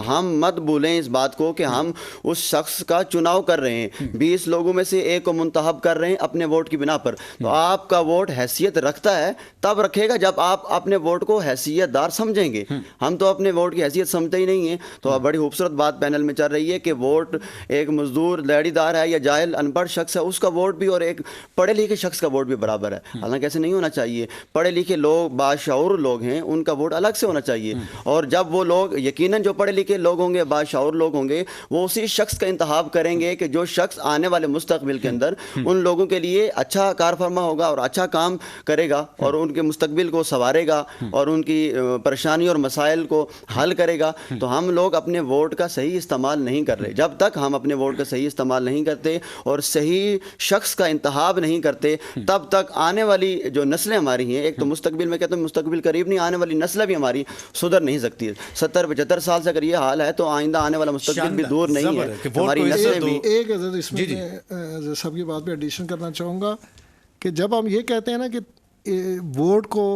ہم مت بھولیں اس بات کو کہ ہم اس شخص کا چناؤ کر رہے ہیں, 20 لوگوں میں سے ایک کو منتخب کر رہے ہیں اپنے ووٹ کی بنا پر. تو آپ کا ووٹ حیثیت رکھتا ہے تب رکھے گا جب آپ اپنے ووٹ کو حیثیت دار سمجھیں گے. ہم تو اپنے ووٹ کی حیثیت سمجھتے ہی نہیں ہیں. تو بڑی خوبصورت بات پینل میں چل رہی ہے کہ ووٹ ایک مزدور دیہڑی دار ہے یا جاہل ان پڑھ شخص ہے اس کا ووٹ بھی اور ایک پڑھے لکھے شخص کا ووٹ بھی برابر ہے. حالانکہ ایسے نہیں ہونا چاہیے. پڑھے لکھے لوگ باشعور لوگ ہیں, ان کا ووٹ الگ سے ہونا چاہیے. اور جب وہ لوگ یقیناً جو پڑھے لکھے لوگ ہوں گے, باشعور لوگ ہوں گے, وہ اسی شخص کا انتخاب کریں گے کہ جو شخص آنے والے مستقبل کے اندر ان لوگوں کے لیے اچھا کار فرما ہوگا اور اچھا کام کرے گا اور ان کے مستقبل کو سنوارے گا اور ان کی پریشانی اور مسائل کو حل کرے گا. تو ہم لوگ اپنے ووٹ کا صحیح استعمال نہیں کر رہے. جب تک ہم اپنے ووٹ کا صحیح استعمال نہیں کرتے اور صحیح شخص کا انتخاب نہیں کرتے, تب تک آنے والی جو نسلیں ہماری ہیں, ایک تو مستقبل میں کہتے ہیں مستقبل قریب نہیں, آنے والی نسلیں بھی ہماری سدھر نہیں سکتی. 70-75 سال سے اگر یہ حال ہے تو آئندہ آنے والا مستقبل بھی دور نہیں ہے. ہماری نسلیں بھی. ایک حضرت اس میں سب کی بات پہ ایڈیشن کرنا چاہوں گا کہ جب ہم یہ کہتے ہیں نا کہ ووٹ کو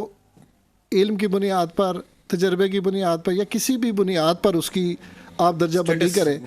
علم کی بنیاد پر, تجربے کی بنیاد پر یا کسی بھی بنیاد پر اس کی آپ درجہ بندی کریں,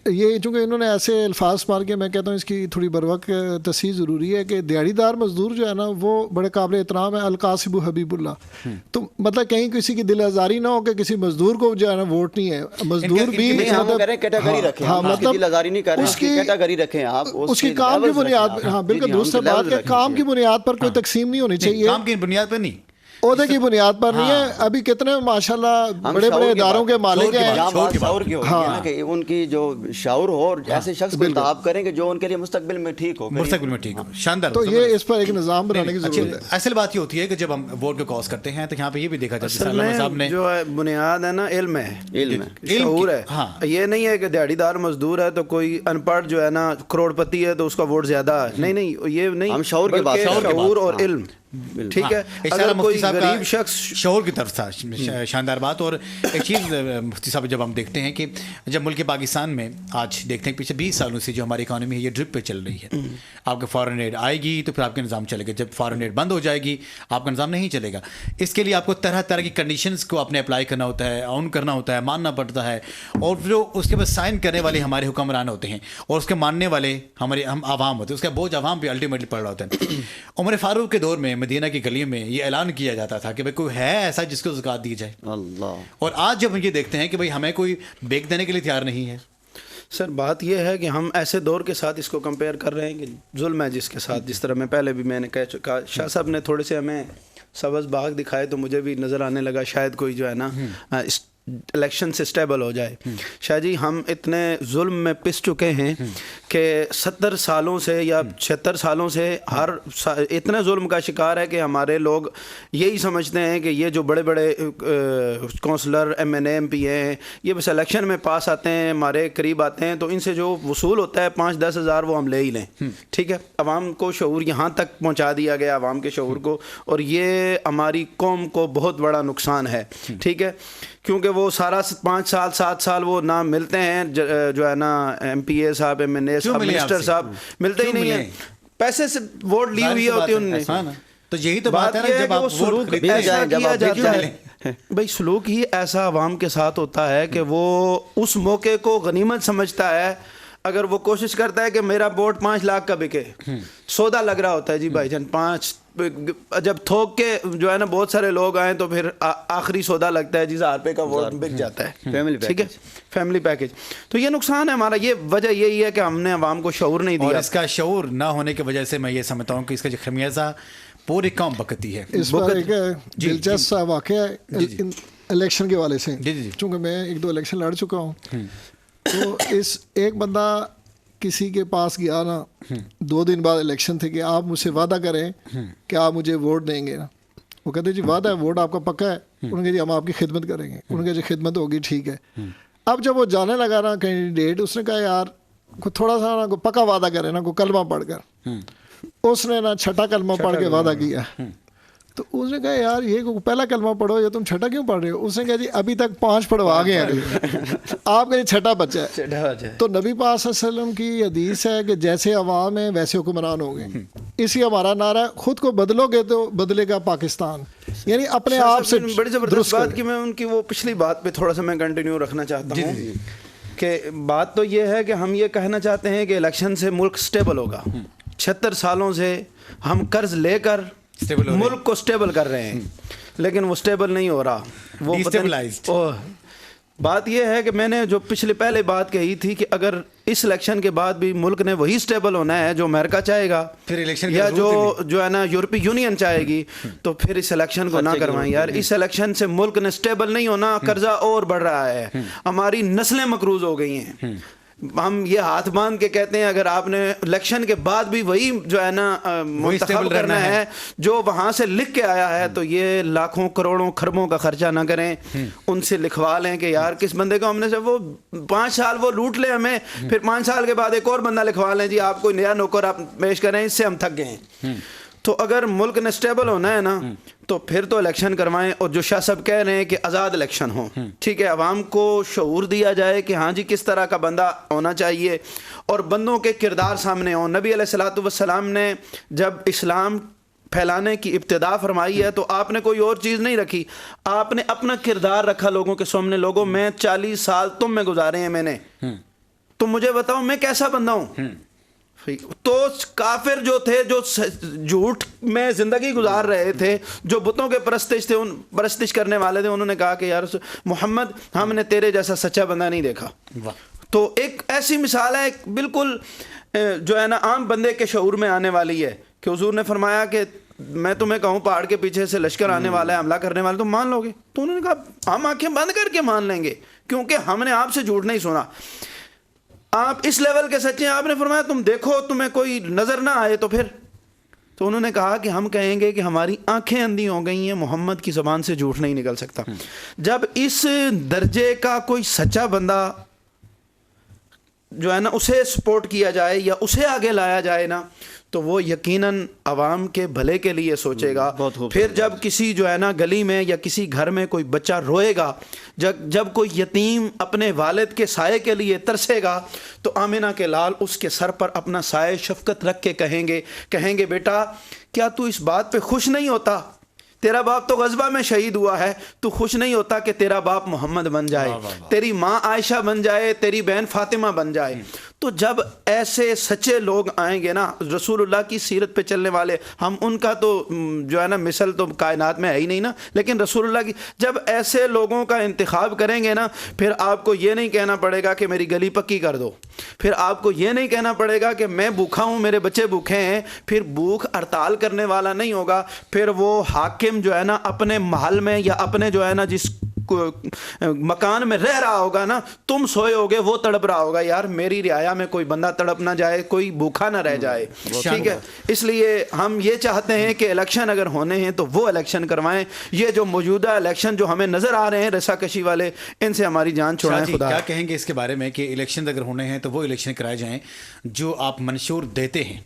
یہ چونکہ انہوں نے ایسے الفاظ مار کے, میں کہتا ہوں اس کی تھوڑی بروقت تصحیح ضروری ہے کہ دیہڑی دار مزدور جو ہے نا وہ بڑے قابل احترام ہے, القاسب حبیب اللہ. تو مطلب کہیں کسی کی دل آزاری نہ ہو کہ کسی مزدور کو جو ہے نا ووٹ نہیں ہے. مزدور بھی کیٹیگری رکھیں, مطلب دل آزاری نہیں کر رہے, اس کی کیٹیگری رکھیں آپ, اس کی کام کی بنیاد. ہاں بالکل دوسری بات کہ کام کی بنیاد پر کوئی تقسیم نہیں ہونی چاہیے, کام کی بنیاد پر نہیں, عہدے کی بنیاد پر نہیں ہے. ابھی کتنے ماشاءاللہ بڑے بڑے اداروں کے مالک ہیں, شعور کی ہوگی نا کہ ان کی جو شعور ہو اور ایسے شخص کو انتخاب کریں کہ جو ان کے لیے مستقبل میں ٹھیک ہو. مستقبل میں ٹھیک ہو. شاندار. تو یہ اس پر ایک نظام بنانے کی ضرورت ہے. اصل بات یہ ہوتی ہے کہ جب ہم ووٹ کو کاز کرتے ہیں تو یہاں پہ یہ بھی دیکھا جاتا ہے علامہ صاحب نے جو ہے بنیاد ہے نا علم ہے, شعور ہے. یہ نہیں ہے کہ دیہڑی دار مزدور ہے تو کوئی ان پڑھ جو ہے نا کروڑ پتی ہے تو اس کا ووٹ زیادہ ہے. نہیں, یہ نہیں, ہم شعور کی بات, شعور اور علم. ٹھیک ہے, اگر کوئی غریب شخص شعور کی طرف تھا. شاندار بات. اور ایک چیز مفتی صاحب جب ہم دیکھتے ہیں کہ جب ملک پاکستان میں آج دیکھتے ہیں پچھلے 20 سالوں سے جو ہماری اکانومی ہے یہ ڈرپ پہ چل رہی ہے. آپ کے فارن ایڈ آئے گی تو پھر آپ کا نظام چلے گا, جب فارن ایڈ بند ہو جائے گی آپ کا نظام نہیں چلے گا. اس کے لیے آپ کو طرح طرح کی کنڈیشنز کو اپنے اپلائی کرنا ہوتا ہے, آن کرنا ہوتا ہے, ماننا پڑتا ہے. اور جو اس کے بعد سائن کرنے والے ہمارے حکمران ہوتے ہیں اور اس کے ماننے والے ہم عوام ہوتے ہیں, اس کا بوجھ عوام پہ الٹیمیٹلی پڑ رہا ہوتا ہے. عمر فاروق کے دور میں مدینہ کی گلیوں میں یہ اعلان کیا جاتا تھا کہ بھائی کوئی ہے ایسا جس کو زکوٰۃ دی جائے. اللہ. اور آج جب ہم یہ دیکھتے ہیں کہ بھائی ہمیں کوئی بیک دینے کے لیے تیار نہیں ہے. سر بات یہ ہے کہ ہم ایسے دور کے ساتھ اس کو کمپیئر کر رہے ہیں کہ ظلم ہے جس کے ساتھ, جس طرح میں پہلے بھی میں نے کہہ چکا. شاہ صاحب نے تھوڑے سے ہمیں سبز باغ دکھائے تو مجھے بھی نظر آنے لگا شاید کوئی جو ہے نا الیکشن سے اسٹیبل ہو جائے. شاہ جی ہم اتنے ظلم میں پس چکے ہیں کہ 70 سالوں سے یا 76 سالوں سے ہر اتنے ظلم کا شکار ہے کہ ہمارے لوگ یہی سمجھتے ہیں کہ یہ جو بڑے بڑے councillor M N A M P ہیں یہ بس الیکشن میں پاس آتے ہیں, ہمارے قریب آتے ہیں, تو ان سے جو وصول ہوتا ہے 5-10 ہزار وہ ہم لے ہی لیں. ٹھیک ہے, عوام کو شعور یہاں تک پہنچا دیا گیا, عوام کے شعور کو, اور یہ ہماری قوم کو بہت بڑا نقصان ہے. ٹھیک ہے, کیونکہ وہ سارا 5 سال 7 سال وہ نہ ملتے ہیں جو ہے نا ایم پی اے صاحب, ایم این اے صاحب, منسٹر صاحب ملتے ہی نہیں ہیں, پیسے سے ووٹ لی ہوئی ہوتی ان نے. تو یہی تو بات ہے نا جب آپ سلوک ایسا کیا جاتا ہے بھائی, سلوک ہی ایسا عوام کے ساتھ ہوتا ہے کہ وہ اس موقع کو غنیمت سمجھتا ہے. اگر وہ کوشش کرتا ہے کہ میرا ووٹ 5 لاکھ کا بکے, سودا لگ رہا ہوتا ہے جی بھائی جان 5, جب تھوک کے جو ہے نا بہت سارے لوگ آئیں تو پھر آخری سودا لگتا ہے جی 1000 روپے کا ووٹ بک جاتا ہے. ٹھیک ہے, فیملی پیکج. تو یہ نقصان ہے ہمارا. یہ وجہ یہی ہے کہ ہم نے عوام کو شعور نہیں دیا, اور اس کا شعور نہ ہونے کی وجہ سے میں یہ سمجھتا ہوں کہ اس کا جو خمیازہ پوری قوم بکتی ہے. اس پر ایک دلچسپ سا واقعہ ہے الیکشن کے والے سے, چونکہ میں 1-2 الیکشن لڑ چکا ہوں. تو اس ایک بندہ کسی کے پاس گیا نا 2 دن بعد الیکشن تھے کہ آپ مجھ سے وعدہ کریں کہ آپ مجھے ووٹ دیں گے نا. وہ کہتے جی وعدہ ہے, ووٹ آپ کا پکا ہے. انہوں نے کہا جی ہم آپ کی خدمت کریں گے. انہوں نے کہا جی خدمت ہوگی ٹھیک ہے. اب جب وہ جانے لگا نا کینڈیڈیٹ, اس نے کہا یار کوئی تھوڑا سا نا پکا وعدہ کرے نا, کوئی کلمہ پڑھ کر. اس نے نا 6ٹھا کلمہ پڑھ کے وعدہ کیا. تو اس نے کہا یار یہ پہلا کلمہ پڑھو یا تم 6ٹھا کیوں پڑھ رہے ہو. اس نے کہا جی ابھی تک 5 پڑھوا گئے ہیں, آپ کا یہ 6ٹھا بچہ ہے. تو نبی پاک صلی اللہ علیہ وسلم کی حدیث ہے کہ جیسے عوام ہیں ویسے حکمران ہوں گے. اسی ہمارا نعرہ ہے, خود کو بدلو گے تو بدلے گا پاکستان. یعنی اپنے آپ سے بڑی زبردست بات کی. میں ان کی وہ پچھلی بات پہ تھوڑا سا میں کنٹینیو رکھنا چاہتا ہوں کہ بات تو یہ ہے کہ ہم یہ کہنا چاہتے ہیں کہ الیکشن سے ملک سٹیبل ہوگا. 76 سالوں سے ہم قرض لے کر ملک کو سٹیبل کر رہے ہیں, لیکن وہ سٹیبل نہیں ہو رہا. وہ بات یہ ہے کہ میں نے جو پہلے بات کہی تھی کہ اگر اس الیکشن کے بعد بھی ملک نے وہی سٹیبل ہونا ہے جو امریکہ چاہے گا پھر الیکشن یا جو ہے نا یورپی یونین چاہے گی، تو پھر اس الیکشن کو نہ کروائیں یار. اس الیکشن سے ملک نے سٹیبل نہیں ہونا، قرضہ اور بڑھ رہا ہے، ہماری نسلیں مقروض ہو گئی ہیں. ہم یہ ہاتھ باندھ کے کہتے ہیں اگر آپ نے الیکشن کے بعد بھی وہی جو ہے نا منتخب کرنا ہے جو وہاں سے لکھ کے آیا ہے، تو یہ لاکھوں کروڑوں خربوں کا خرچہ نہ کریں. ان سے لکھوا لیں کہ یار کس بندے کو ہم نے سے وہ 5 سال وہ لوٹ لے ہمیں، پھر 5 سال کے بعد ایک اور بندہ لکھوا لیں جی آپ کوئی نیا نوکر آپ پیش کریں، اس سے ہم تھک گئے ہیں. تو اگر ملک نے سٹیبل ہونا ہے نا تو پھر تو الیکشن کروائیں. اور جو شاہ صاحب کہہ رہے ہیں کہ آزاد الیکشن ہو، ٹھیک ہے، عوام کو شعور دیا جائے کہ ہاں جی کس طرح کا بندہ ہونا چاہیے اور بندوں کے کردار سامنے ہوں. نبی علیہ الصلوۃ والسلام نے جب اسلام پھیلانے کی ابتدا فرمائی ہے تو آپ نے کوئی اور چیز نہیں رکھی، آپ نے اپنا کردار رکھا لوگوں کے سامنے. لوگوں میں 40 سال تم میں گزارے ہیں میں نے، تم مجھے بتاؤ میں کیسا بندہ ہوں. تو کافر جو تھے جو جھوٹ میں زندگی گزار رہے تھے، جو بتوں کے پرستش کرنے والے تھے، انہوں نے کہا کہ یار محمد ہم نے تیرے جیسا سچا بندہ نہیں دیکھا. تو ایک ایسی مثال ہے بالکل جو ہے نا عام بندے کے شعور میں آنے والی ہے کہ حضور نے فرمایا کہ میں تمہیں کہوں پہاڑ کے پیچھے سے لشکر آنے والا ہے، حملہ کرنے والا، تم مان لو گے؟ تو انہوں نے کہا ہم آنکھیں بند کر کے مان لیں گے کیونکہ ہم نے آپ سے جھوٹ نہیں سنا. آپ اس لیول کے سچے ہیں. آپ نے فرمایا تم دیکھو تمہیں کوئی نظر نہ آئے تو پھر. تو انہوں نے کہا کہ ہم کہیں گے کہ ہماری آنکھیں اندھی ہو گئی ہیں، محمد کی زبان سے جھوٹ نہیں نکل سکتا. جب اس درجے کا کوئی سچا بندہ جو ہے نا اسے سپورٹ کیا جائے یا اسے آگے لایا جائے نا تو وہ یقیناً عوام کے بھلے کے لیے سوچے گا. پھر جب کسی جو ہے نا گلی میں یا کسی گھر میں کوئی بچہ روئے گا، جب کوئی یتیم اپنے والد کے سائے کے لیے ترسے گا، تو آمنہ کے لال اس کے سر پر اپنا سائے شفقت رکھ کے کہیں گے بیٹا کیا تو اس بات پہ خوش نہیں ہوتا؟ تیرا باپ تو غزوہ میں شہید ہوا ہے، تو خوش نہیں ہوتا کہ تیرا باپ محمد بن جائے، تیری ماں عائشہ بن جائے، تیری بہن فاطمہ بن جائے. تو جب ایسے سچے لوگ آئیں گے نا، رسول اللہ کی سیرت پہ چلنے والے، ہم ان کا تو جو ہے نا مثل تو کائنات میں ہے ہی نہیں نا، لیکن رسول اللہ کی جب ایسے لوگوں کا انتخاب کریں گے نا، پھر آپ کو یہ نہیں کہنا پڑے گا کہ میری گلی پکی کر دو، پھر آپ کو یہ نہیں کہنا پڑے گا کہ میں بھوکا ہوں میرے بچے بھوکے ہیں. پھر بھوک ہڑتال کرنے والا نہیں ہوگا، پھر وہ حاکم جو ہے نا اپنے محل میں یا اپنے جو ہے نا جس مکان میں رہ رہا ہوگا نا، تم سوئے ہوگے وہ تڑپ رہا ہوگا یار میری رعایا میں کوئی بندہ تڑپ نہ جائے، کوئی بھوکا نہ رہ جائے. ٹھیک ہے، اس لیے ہم یہ چاہتے ہیں کہ الیکشن اگر ہونے ہیں تو وہ الیکشن کروائیں. یہ جو موجودہ الیکشن جو ہمیں نظر آ رہے ہیں رسا کشی والے، ان سے ہماری جان چھوڑائیں. خدا کیا کہیں گے اس کے بارے میں کہ الیکشن اگر ہونے ہیں تو وہ الیکشن کرائے جائیں جو آپ منشور دیتے ہیں،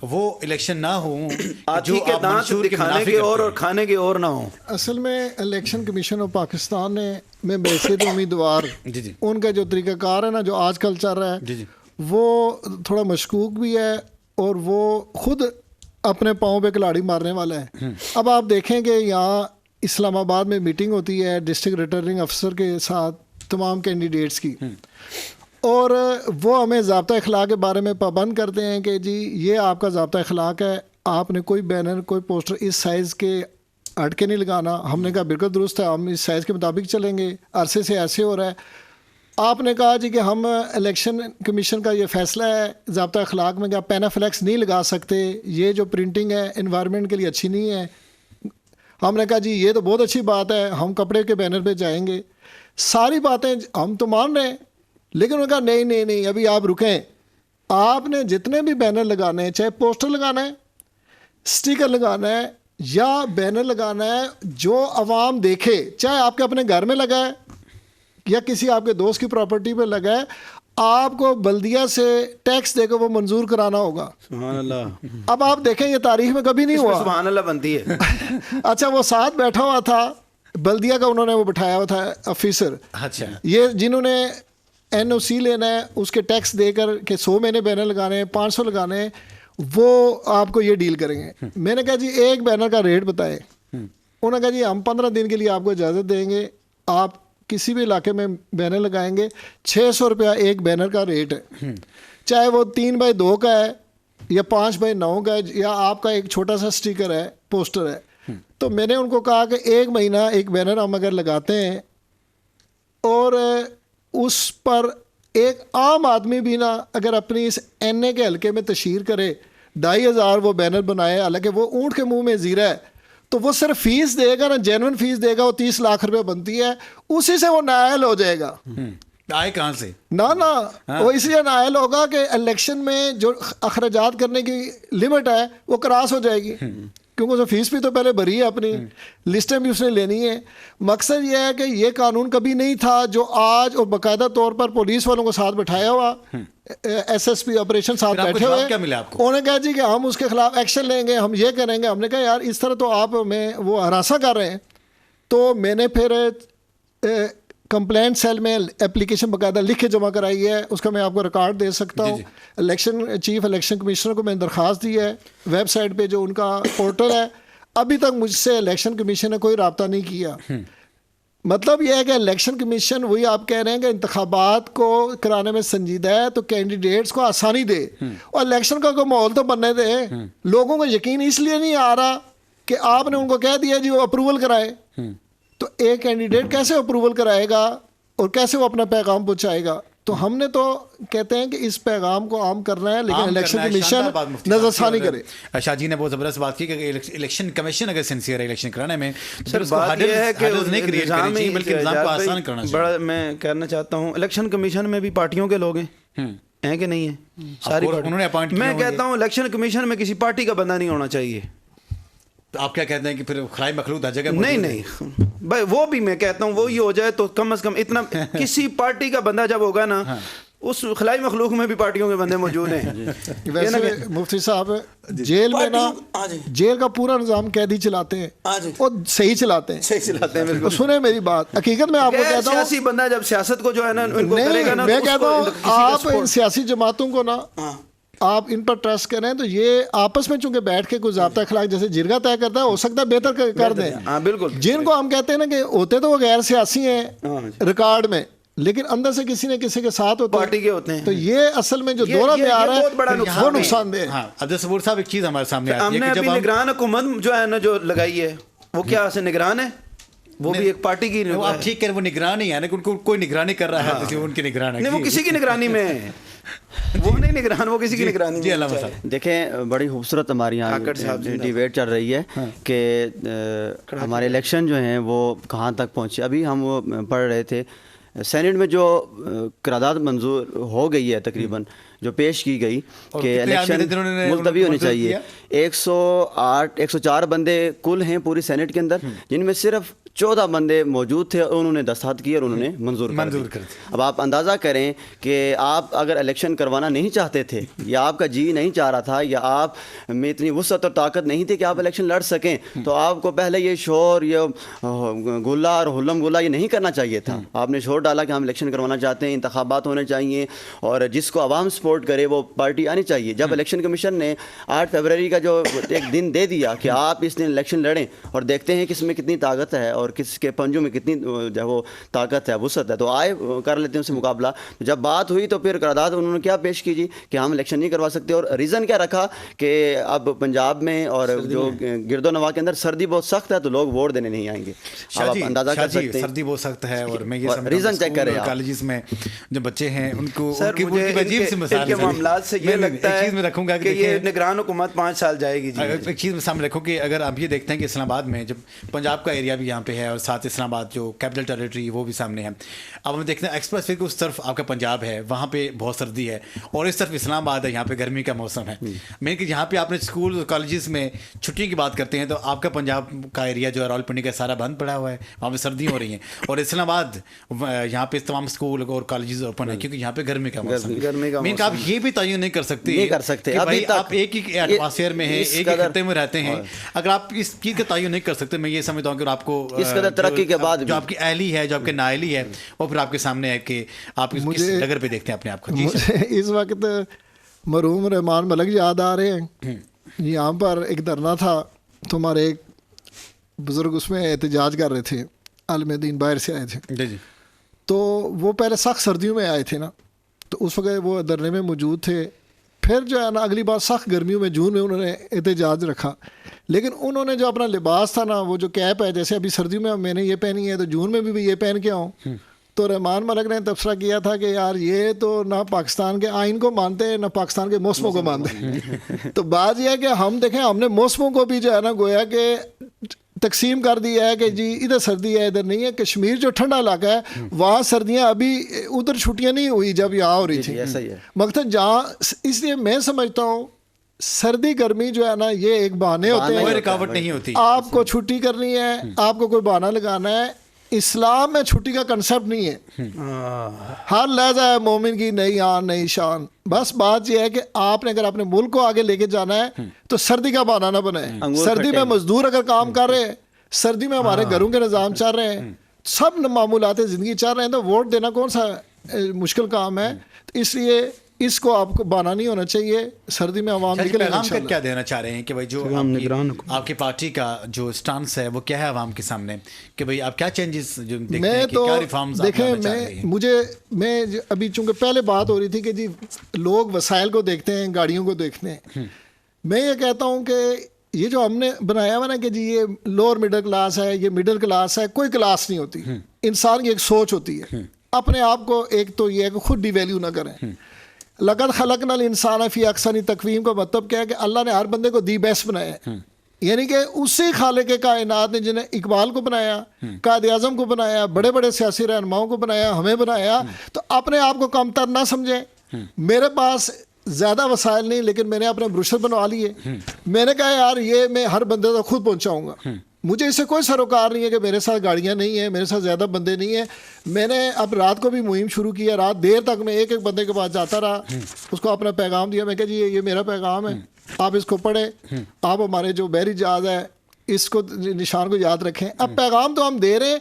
وہ الیکشن نہ ہوں جو آپ منشور کے کھانے کے اور کھانے کے اور نہ ہوں. اصل میں الیکشن کمیشن آف پاکستان نے میں بحیثیت امیدوار ان کا جو طریقہ کار ہے نا جو آج کل چل رہا ہے وہ تھوڑا مشکوک بھی ہے اور وہ خود اپنے پاؤں پہ کلاڑی مارنے والا ہے. اب آپ دیکھیں کہ یہاں اسلام آباد میں میٹنگ ہوتی ہے ڈسٹرکٹ ریٹرننگ افسر کے ساتھ تمام کینڈیڈیٹس کی، اور وہ ہمیں ضابطہ اخلاق کے بارے میں پابند کرتے ہیں کہ جی یہ آپ کا ضابطہ اخلاق ہے، آپ نے کوئی بینر کوئی پوسٹر اس سائز کے ہٹ کے نہیں لگانا. ہم نے کہا بالکل درست ہے، ہم اس سائز کے مطابق چلیں گے، عرصے سے ایسے ہو رہا ہے. آپ نے کہا جی کہ ہم الیکشن کمیشن کا یہ فیصلہ ہے ضابطہ اخلاق میں کہ آپ پینا فلیکس نہیں لگا سکتے، یہ جو پرنٹنگ ہے انوائرمنٹ کے لیے اچھی نہیں ہے. ہم نے کہا جی یہ تو بہت اچھی بات ہے، ہم کپڑے کے بینر پہ جائیں گے. ساری باتیں ہم تو مان رہے ہیں، لیکن انہوں نے کہا نہیں ابھی آپ رکیں، آپ نے جتنے بھی بینر لگانے ہیں، چاہے پوسٹر لگانا ہے، سٹیکر لگانا ہے یا بینر لگانا ہے جو عوام دیکھے، چاہے آپ کے اپنے گھر میں لگا ہے یا کسی آپ کے دوست کی پراپرٹی پہ لگا ہے، آپ کو بلدیہ سے ٹیکس دے کے وہ منظور کرانا ہوگا. سبحان اللہ. اب آپ دیکھیں یہ تاریخ میں کبھی نہیں ہوا. سبحان اللہ بنتی ہے. اچھا وہ ساتھ بیٹھا ہوا تھا بلدیہ کا، انہوں نے وہ بٹھایا ہوا تھا آفیسر، اچھا یہ جنہوں نے NOC لینا ہے اس کے ٹیکس دے کر کہ 100 میں نے بینر لگانے ہیں 500 لگانے ہیں، وہ آپ کو یہ ڈیل کریں گے. میں نے کہا جی ایک بینر کا ریٹ بتائیں. انہوں نے کہا جی ہم 15 دن کے لیے آپ کو اجازت دیں گے، آپ کسی بھی علاقے میں بینر لگائیں گے 600 روپیہ ایک بینر کا ریٹ ہے، چاہے وہ 3x2 کا ہے یا 5x9 کا ہے یا آپ کا ایک چھوٹا سا سٹیکر ہے پوسٹر ہے. تو میں نے ان کو کہا کہ ایک مہینہ ایک بینر ہم اگر لگاتے ہیں اور اس پر ایک عام آدمی بھی نا اگر اپنی اس این اے کے حلقے میں تشہیر کرے 2500 وہ بینر بنائے، حالانکہ وہ اونٹ کے منہ میں زیرہ ہے، تو وہ صرف فیس دے گا نا، جینون فیس دے گا، وہ 30 لاکھ روپے بنتی ہے، اسی سے وہ نااہل ہو جائے گا۔ آئے کہاں سے؟ نا وہ اس لیے نااہل ہوگا کہ الیکشن میں جو اخراجات کرنے کی لمٹ ہے وہ کراس ہو جائے گی، کیونکہ اس فیس بھی تو پہلے بھری ہے، اپنی لسٹیں بھی اس نے لینی ہے۔ مقصد یہ ہے کہ یہ قانون کبھی نہیں تھا جو آج اور باقاعدہ طور پر پولیس والوں کو ساتھ بٹھایا ہوا، ایس ایس پی آپریشن ساتھ بیٹھے ہوئے، انہوں نے کہا جی کہ ہم اس کے خلاف ایکشن لیں گے، ہم یہ کریں گے۔ ہم نے کہا یار اس طرح تو آپ میں وہ ہراساں کر رہے ہیں۔ تو میں نے پھر کمپلینٹ سیل میں اپلیکیشن باقاعدہ لکھ کے جمع کرائی ہے، اس کا میں آپ کو ریکارڈ دے سکتا ہوں۔ چیف الیکشن کمشنر کو میں نے درخواست دی ہے، ویب سائٹ پہ جو ان کا پورٹل ہے، ابھی تک مجھ سے الیکشن کمیشن نے کوئی رابطہ نہیں کیا۔ مطلب یہ ہے کہ الیکشن کمیشن، وہی آپ کہہ رہے ہیں کہ انتخابات کو کرانے میں سنجیدہ ہے تو کینڈیڈیٹس کو آسانی دے، اور الیکشن کا کوئی ماحول تو بننے دے۔ لوگوں کو یقین اس لیے نہیں آ رہا کہ آپ نے ان کو کہہ دیا جی وہ اپروول کرائے، تو ایک کینڈیڈیٹ کیسے اپروول کرائے گا اور کیسے وہ اپنا پیغام پہنچائے گا؟ تو ہم نے تو کہتے ہیں کہ اس پیغام کو عام کرنا ہے، لیکن الیکشن کمیشن نظر ثانی کرے۔ شاہ جی نے بہت زبردست بات کی کہ الیکشن کمیشن اگر سنسیئر ہے الیکشن کرانے میں، سر بات یہ ہے کہ نظام کو آسان کرنا بڑا، میں کہنا چاہتا ہوں الیکشن کمیشن میں بھی پارٹیوں کے لوگ ہیں کہ نہیں ہیں؟ ساری میں کہتا ہوں الیکشن کمیشن میں کسی پارٹی کا بندہ نہیں ہونا چاہیے۔ آپ کیا کہتے ہیں کہ پھر خلائی مخلوق ہر جگہ؟ نہیں بھائی، وہ بھی میں کہتا ہوں وہی ہو جائے تو کم از کم اتنا کسی پارٹی کا بندہ جب ہوگا نا، اس خلائی مخلوق میں بھی پارٹیوں کے بندے موجود ہیں۔ ویسے مفتی صاحب جیل میں نا، جیل کا پورا نظام قیدی چلاتے ہیں اور صحیح چلاتے ہیں۔ سنیں میری بات، حقیقت میں آپ کو کہتا ہوں، سیاسی بندہ جب سیاست کو جو ہے نا ان کو کرے گا نا، میں کہتا ہوں آپ ان سیاسی جماعتوں کو نا آپ ان پر ٹرسٹ کریں تو یہ آپس میں چونکہ بیٹھ کے کوئی ضابطہ اخلاق جیسے جرگہ طے کرتا ہے، ہو سکتا ہے بہتر کر دیں۔ بالکل، جن کو ہم کہتے ہیں نا کہ ہوتے تو وہ غیر سیاسی ہیں ریکارڈ میں، لیکن اندر سے کسی نہ کسی کے ساتھ ہوتے پارٹی کے ہوتے ہیں، تو یہ اصل میں جو دورہ میں آ رہا ہے وہ نقصان دہ ہے۔ عبد صبور صاحب ایک چیز ہمارے سامنے ہم نے ابھی نگران حکومت جو ہے نا جو لگائی ہے، وہ کیا سے نگران ہے؟ وہ بھی ایک پارٹی کی، آپ ٹھیک ہے، وہ نگران ہی ہے نا، ان کو کوئی نگرانی کر رہا ہے، ان کی نگرانی نہیں، وہ کسی کی نگرانی میں ہے، وہ نہیں نگران، وہ کسی کی نگرانی میں۔ علامہ صاحب دیکھیں، بڑی خوبصورت ہماری یہاں ڈیبیٹ چل رہی ہے کہ ہمارے الیکشن جو ہیں وہ کہاں تک پہنچے۔ ابھی ہم وہ پڑھ رہے تھے سینٹ میں جو قرارداد منظور ہو گئی ہے تقریباً، جو پیش کی گئی کہ الیکشن ملتوی ہونی چاہیے۔ 104 بندے کل ہیں پوری سینٹ کے اندر، جن میں صرف 14 بندے موجود تھے اور انہوں نے دستخط کیے اور انہوں نے منظور کر دی۔ اب آپ اندازہ کریں کہ آپ اگر الیکشن کروانا نہیں چاہتے تھے، یا آپ کا جی نہیں چاہ رہا تھا، یا آپ میں اتنی وسعت اور طاقت نہیں تھی کہ آپ الیکشن لڑ سکیں، تو آپ کو پہلے یہ شور، یہ گلہ اور ہلم گلہ یہ نہیں کرنا چاہیے تھا۔ آپ نے شور ڈالا کہ ہم الیکشن کروانا چاہتے ہیں، انتخابات ہونے چاہیے، اور جس کو عوام سپورٹ کرے وہ پارٹی آنی چاہیے۔ جب الیکشن کمیشن نے 8 فروری کا جو ایک دن دے دیا کہ آپ اس دن الیکشن لڑیں اور دیکھتے ہیں کہ اس میں کتنی طاقت ہے اور کس کے پنجوں میں کتنی جو وہ طاقت ہے، وسعت ہے، تو آئے کر لیتے ہیں اس سے مقابلہ۔ جب بات ہوئی تو پھر قرارداد انہوں نے کیا پیش کی جی کہ ہم الیکشن نہیں کروا سکتے، اور ریزن کیا رکھا کہ اب پنجاب میں اور جو گرد و نواح کے اندر سردی بہت سخت ہے تو لوگ ووٹ دینے نہیں آئیں گے۔ اب آپ اندازہ کر سکتے ہیں سردی بہت سخت ہے، اور میں یہ ریزن چیک کریں، کالجز میں جو بچے ہیں ان کو عجیب سے معاملات سے یہ لگتا ہے کہ یہ نگران حکومت 5 سال جائے گی۔ ایک چیز میں سامنے رکھوں کہ اگر آپ یہ دیکھتے ہیں کہ اسلام آباد میں جب پنجاب کا ایریا بھی یہاں پہ ہے اور ساتھ اسلام آباد جو کیپٹل ٹیریٹری وہ بھی سامنے ہے، اب ہم دیکھتے ہیں ایکسپریس وے کو اس طرف آپ کا پنجاب ہے، وہاں پہ بہت سردی ہے، اور اس طرف اسلام آباد ہے، یہاں پہ گرمی کا موسم ہے۔ میں کہ یہاں پہ آپ نے اسکول اور کالجز میں چھٹی کی بات کرتے ہیں تو آپ کا پنجاب کا ایریا جو ہے راولپنڈی کا سارا بند پڑا ہوا ہے، وہاں پہ سردیاں ہو رہی ہیں، اور اسلام آباد یہاں پہ تمام اسکول اور کالجز اوپن ہیں کیونکہ یہاں پہ گرمی کا موسم ہے۔ آپ یہ بھی تعین نہیں کر سکتے آپ ایک ہی ایٹماسفیئر میں ہیں، ایک ہی خطے میں رہتے ہیں، اگر آپ اس چیز کا تعین نہیں کر سکتے، میں یہ سمجھتا ہوں کہ آپ کو اس قدر ترقی کے بعد جو آپ کی اہلی ہے، جو آپ کے نااہلی ہے، وہ پھر آپ کے سامنے ہے کہ آپ کس ڈگر پہ دیکھتے ہیں اپنے آپ کو۔ اس وقت مرحوم رحمان ملک یاد آ رہے ہیں، یہاں پر ایک دھرنا تھا تو ہمارے ایک بزرگ اس میں احتجاج کر رہے تھے، عالم دین باہر سے آئے تھے، تو وہ پہلے سخت سردیوں میں آئے تھے نا، تو اس وقت وہ دھرنے میں موجود تھے۔ پھر جو ہے نا اگلی بار سخت گرمیوں میں جون میں انہوں نے احتجاج رکھا، لیکن انہوں نے جو اپنا لباس تھا نا، وہ جو کیپ ہے، جیسے ابھی سردیوں میں میں نے یہ پہنی ہے تو جون میں بھی یہ پہن کے آؤں، تو رحمان ملک نے تبصرہ کیا تھا کہ یار یہ تو نہ پاکستان کے آئین کو مانتے ہیں نہ پاکستان کے موسموں کو مانتے ہیں. تو بات یہ ہے کہ ہم دیکھیں ہم نے موسموں کو بھی جو ہے نا گویا کہ تقسیم کر دیا ہے کہ جی ادھر سردی ہے ادھر نہیں ہے. کشمیر جو ٹھنڈا علاقہ ہے وہاں سردیاں ابھی ادھر چھٹیاں نہیں ہوئی جب یہاں ہو رہی تھی. مقصد جہاں اس لیے میں سمجھتا ہوں سردی گرمی جو ہے نا یہ ایک بہانے ہوتے ہیں, کوئی رکاوٹ نہیں ہوتی. آپ کو چھٹی کرنی ہے آپ کو کوئی بہانہ لگانا ہے. اسلام میں چھٹی کا کنسپٹ نہیں ہے. ہر لہجہ ہے مومن کی نئی آن نئی شان. بس بات یہ ہے کہ آپ نے اگر اپنے ملک کو آگے لے کے جانا ہے تو سردی کا بہانہ نہ بنائے. سردی میں مزدور اگر کام کر رہے ہیں, سردی میں ہمارے گھروں کے نظام چل رہے ہیں, سب معمولات زندگی چل رہے ہیں, تو ووٹ دینا کون سا مشکل کام ہے. اس لیے اس کو آپ کو بہانہ نہیں ہونا چاہیے. سردی میں عوام پیغام کا کیا دینا چاہ رہے ہیں کہ بھائی جو آپ کی پارٹی کا جو سٹانس ہے وہ کیا ہے عوام کے سامنے, کہ بھائی آپ کیا چینجز جو دیکھتے ہیں کہ کیا ریفارمز آپ لانا چاہ رہے ہیں؟ میں ابھی چونکہ پہلے بات ہو رہی تھی کہ جی لوگ وسائل کو دیکھتے ہیں, گاڑیوں کو دیکھتے ہیں. میں یہ کہتا ہوں کہ یہ جو ہم نے بنایا ہوا نا کہ جی یہ لوور مڈل کلاس ہے, یہ مڈل کلاس ہے, کوئی کلاس نہیں ہوتی. انسان کی ایک سوچ ہوتی ہے. اپنے آپ کو ایک تو یہ ہے کہ خود ڈی ویلیو نہ کریں. لقد خلقنا الانسان فی احسن تقویم کا مطلب کیا ہے کہ اللہ نے ہر بندے کو دی بیسٹ بنایا ہے. یعنی کہ اسی خالق کائنات نے جنہیں اقبال کو بنایا, قائد اعظم کو بنایا, بڑے بڑے سیاسی رہنماؤں کو بنایا, ہمیں بنایا, تو اپنے آپ کو کم تر نہ سمجھیں. میرے پاس زیادہ وسائل نہیں لیکن میں نے اپنے بروشر بنوا لیے. میں نے کہا یار یہ میں ہر بندے تک خود پہنچاؤں گا. مجھے اس سے کوئی سروکار نہیں ہے کہ میرے ساتھ گاڑیاں نہیں ہیں, میرے ساتھ زیادہ بندے نہیں ہیں. میں نے اب رات کو بھی مہم شروع کیا, رات دیر تک میں ایک ایک بندے کے پاس جاتا رہا, اس کو اپنا پیغام دیا. میں کہا جی یہ میرا پیغام ہے, آپ اس کو پڑھیں, آپ ہمارے جو بحری جہاز ہے اس کو نشان کو یاد رکھیں. اب پیغام تو ہم دے رہے ہیں,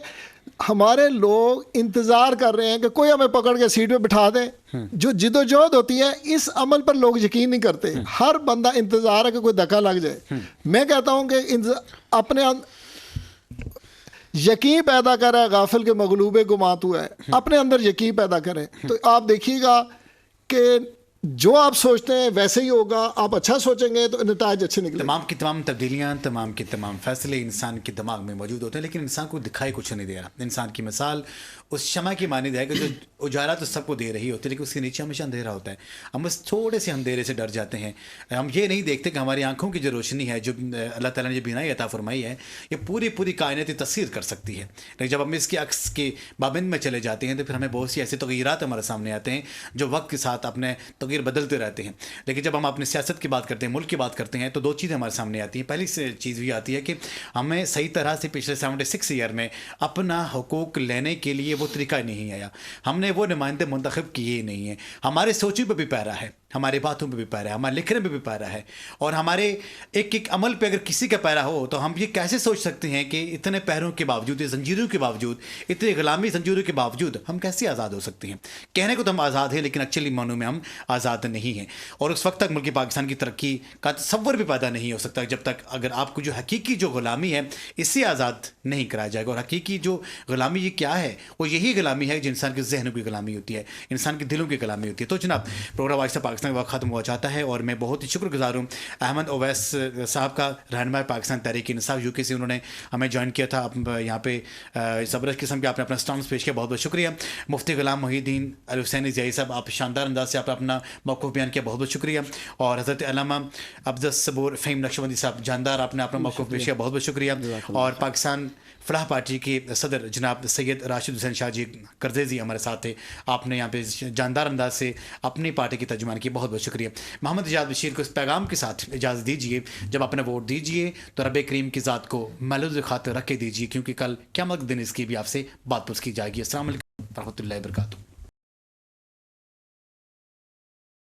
ہمارے لوگ انتظار کر رہے ہیں کہ کوئی ہمیں پکڑ کے سیٹ پہ بٹھا دے. جو جد و جہد ہوتی ہے اس عمل پر لوگ یقین نہیں کرتے. ہر بندہ انتظار ہے کہ کوئی دھکا لگ جائے. میں کہتا ہوں کہ اپنے یقین پیدا کرے, غافل کے مغلوب گماں تو ہے, اپنے اندر یقین پیدا کریں. تو آپ دیکھیے گا کہ جو آپ سوچتے ہیں ویسے ہی ہوگا. آپ اچھا سوچیں گے تو نتائج اچھے نکلیں. تمام کی تمام تبدیلیاں, تمام کے تمام فیصلے انسان کے دماغ میں موجود ہوتے ہیں, لیکن انسان کو دکھائی کچھ نہیں دے رہا. انسان کی مثال اس شمع کی مانند ہے کہ جو اجالا تو سب کو دے رہی ہوتی ہے لیکن اس کے نیچے ہمیشہ اندھیرا ہوتا ہے. ہم بس تھوڑے سے اندھیرے سے ڈر جاتے ہیں. ہم یہ نہیں دیکھتے کہ ہماری آنکھوں کی جو روشنی ہے, جو اللہ تعالیٰ نے جو بینائی عطا فرمائی ہے, یہ پوری کائناتی تاثیر کر سکتی ہے. لیکن جب ہم اس کے عکس کے پابند میں چلے جاتے ہیں تو پھر ہمیں بہت سی ایسے تغیرات ہمارے سامنے آتے ہیں جو وقت کے ساتھ اپنے تغیر بدلتے رہتے ہیں. لیکن جب ہم اپنی سیاست کی بات کرتے ہیں, ملک کی بات کرتے ہیں, تو دو چیزیں ہمارے سامنے آتی ہیں. پہلی چیز بھی آتی ہے کہ ہمیں صحیح طرح سے پچھلے 76 ایئر میں اپنا حقوق لینے کے لیے وہ طریقہ نہیں آیا. ہم نے وہ نمائندے منتخب کیے نہیں ہیں. ہمارے سوچوں پہ بھی پیرا ہے, ہمارے باتوں پہ بھی پیرا ہے, ہمارے لکھنے پہ بھی پیرا ہے, اور ہمارے ایک عمل پہ اگر کسی کا پیرا ہو تو ہم یہ کیسے سوچ سکتے ہیں کہ اتنے پیروں کے باوجود, زنجیروں کے باوجود, اتنے غلامی زنجیروں کے باوجود ہم کیسے آزاد ہو سکتے ہیں. کہنے کو تو ہم آزاد ہیں لیکن ایکچولی معنوں میں ہم آزاد نہیں ہیں. اور اس وقت تک ملک پاکستان کی ترقی کا تصور بھی پیدا نہیں ہو سکتا جب تک اگر آپ کو جو حقیقی جو غلامی ہے اس سے آزاد نہیں کرایا جائے گا. اور حقیقی جو غلامی یہ کیا ہے, وہ یہی غلامی ہے جو انسان کے ذہنوں کی غلامی ہوتی ہے, انسان کے دلوں کی غلامی ہوتی ہے. تو جناب پروگرام آہستہ پاکستان کا وقت ختم ہوا چاہتا ہے, اور میں بہت ہی شکر گزار ہوں احمد اویس صاحب کا, رہنما پاکستان تحریک انصاف یو کے سے. انہوں نے ہمیں جوائن کیا تھا یہاں پہ, زبردست قسم کے آپ نے اپنا سٹانس پیش کیا, بہت بہت شکریہ. مفتی غلام محی الدین الحسینی زیائی صاحب, آپ شاندار انداز سے آپ نے اپنا موقف بیان کیا, بہت بہت شکریہ. اور حضرت علامہ عبد الصبور فہیم نقشبندی صاحب, جاندار, آپ نے اپنا موقف پیش کیا, بہت بہت شکریہ. اور پاکستان فلاح پارٹی کے صدر جناب سید راشد حسین شاہ جی کرزیزی ہمارے ساتھ تھے, آپ نے یہاں پہ جاندار انداز سے اپنی پارٹی کی ترجمان کی, بہت بہت شکریہ. محمد اجاز بشیر کو اس پیغام کے ساتھ اجازت دیجیے, جب اپنا ووٹ دیجیے تو رب کریم کی ذات کو محل خاطر رکھ کے دیجیے, کیونکہ کل قیامت دن اس کی بھی آپ سے بات پوچھ کی جائے گی. السلام علیکم ورحمۃ اللہ وبرکاتہ.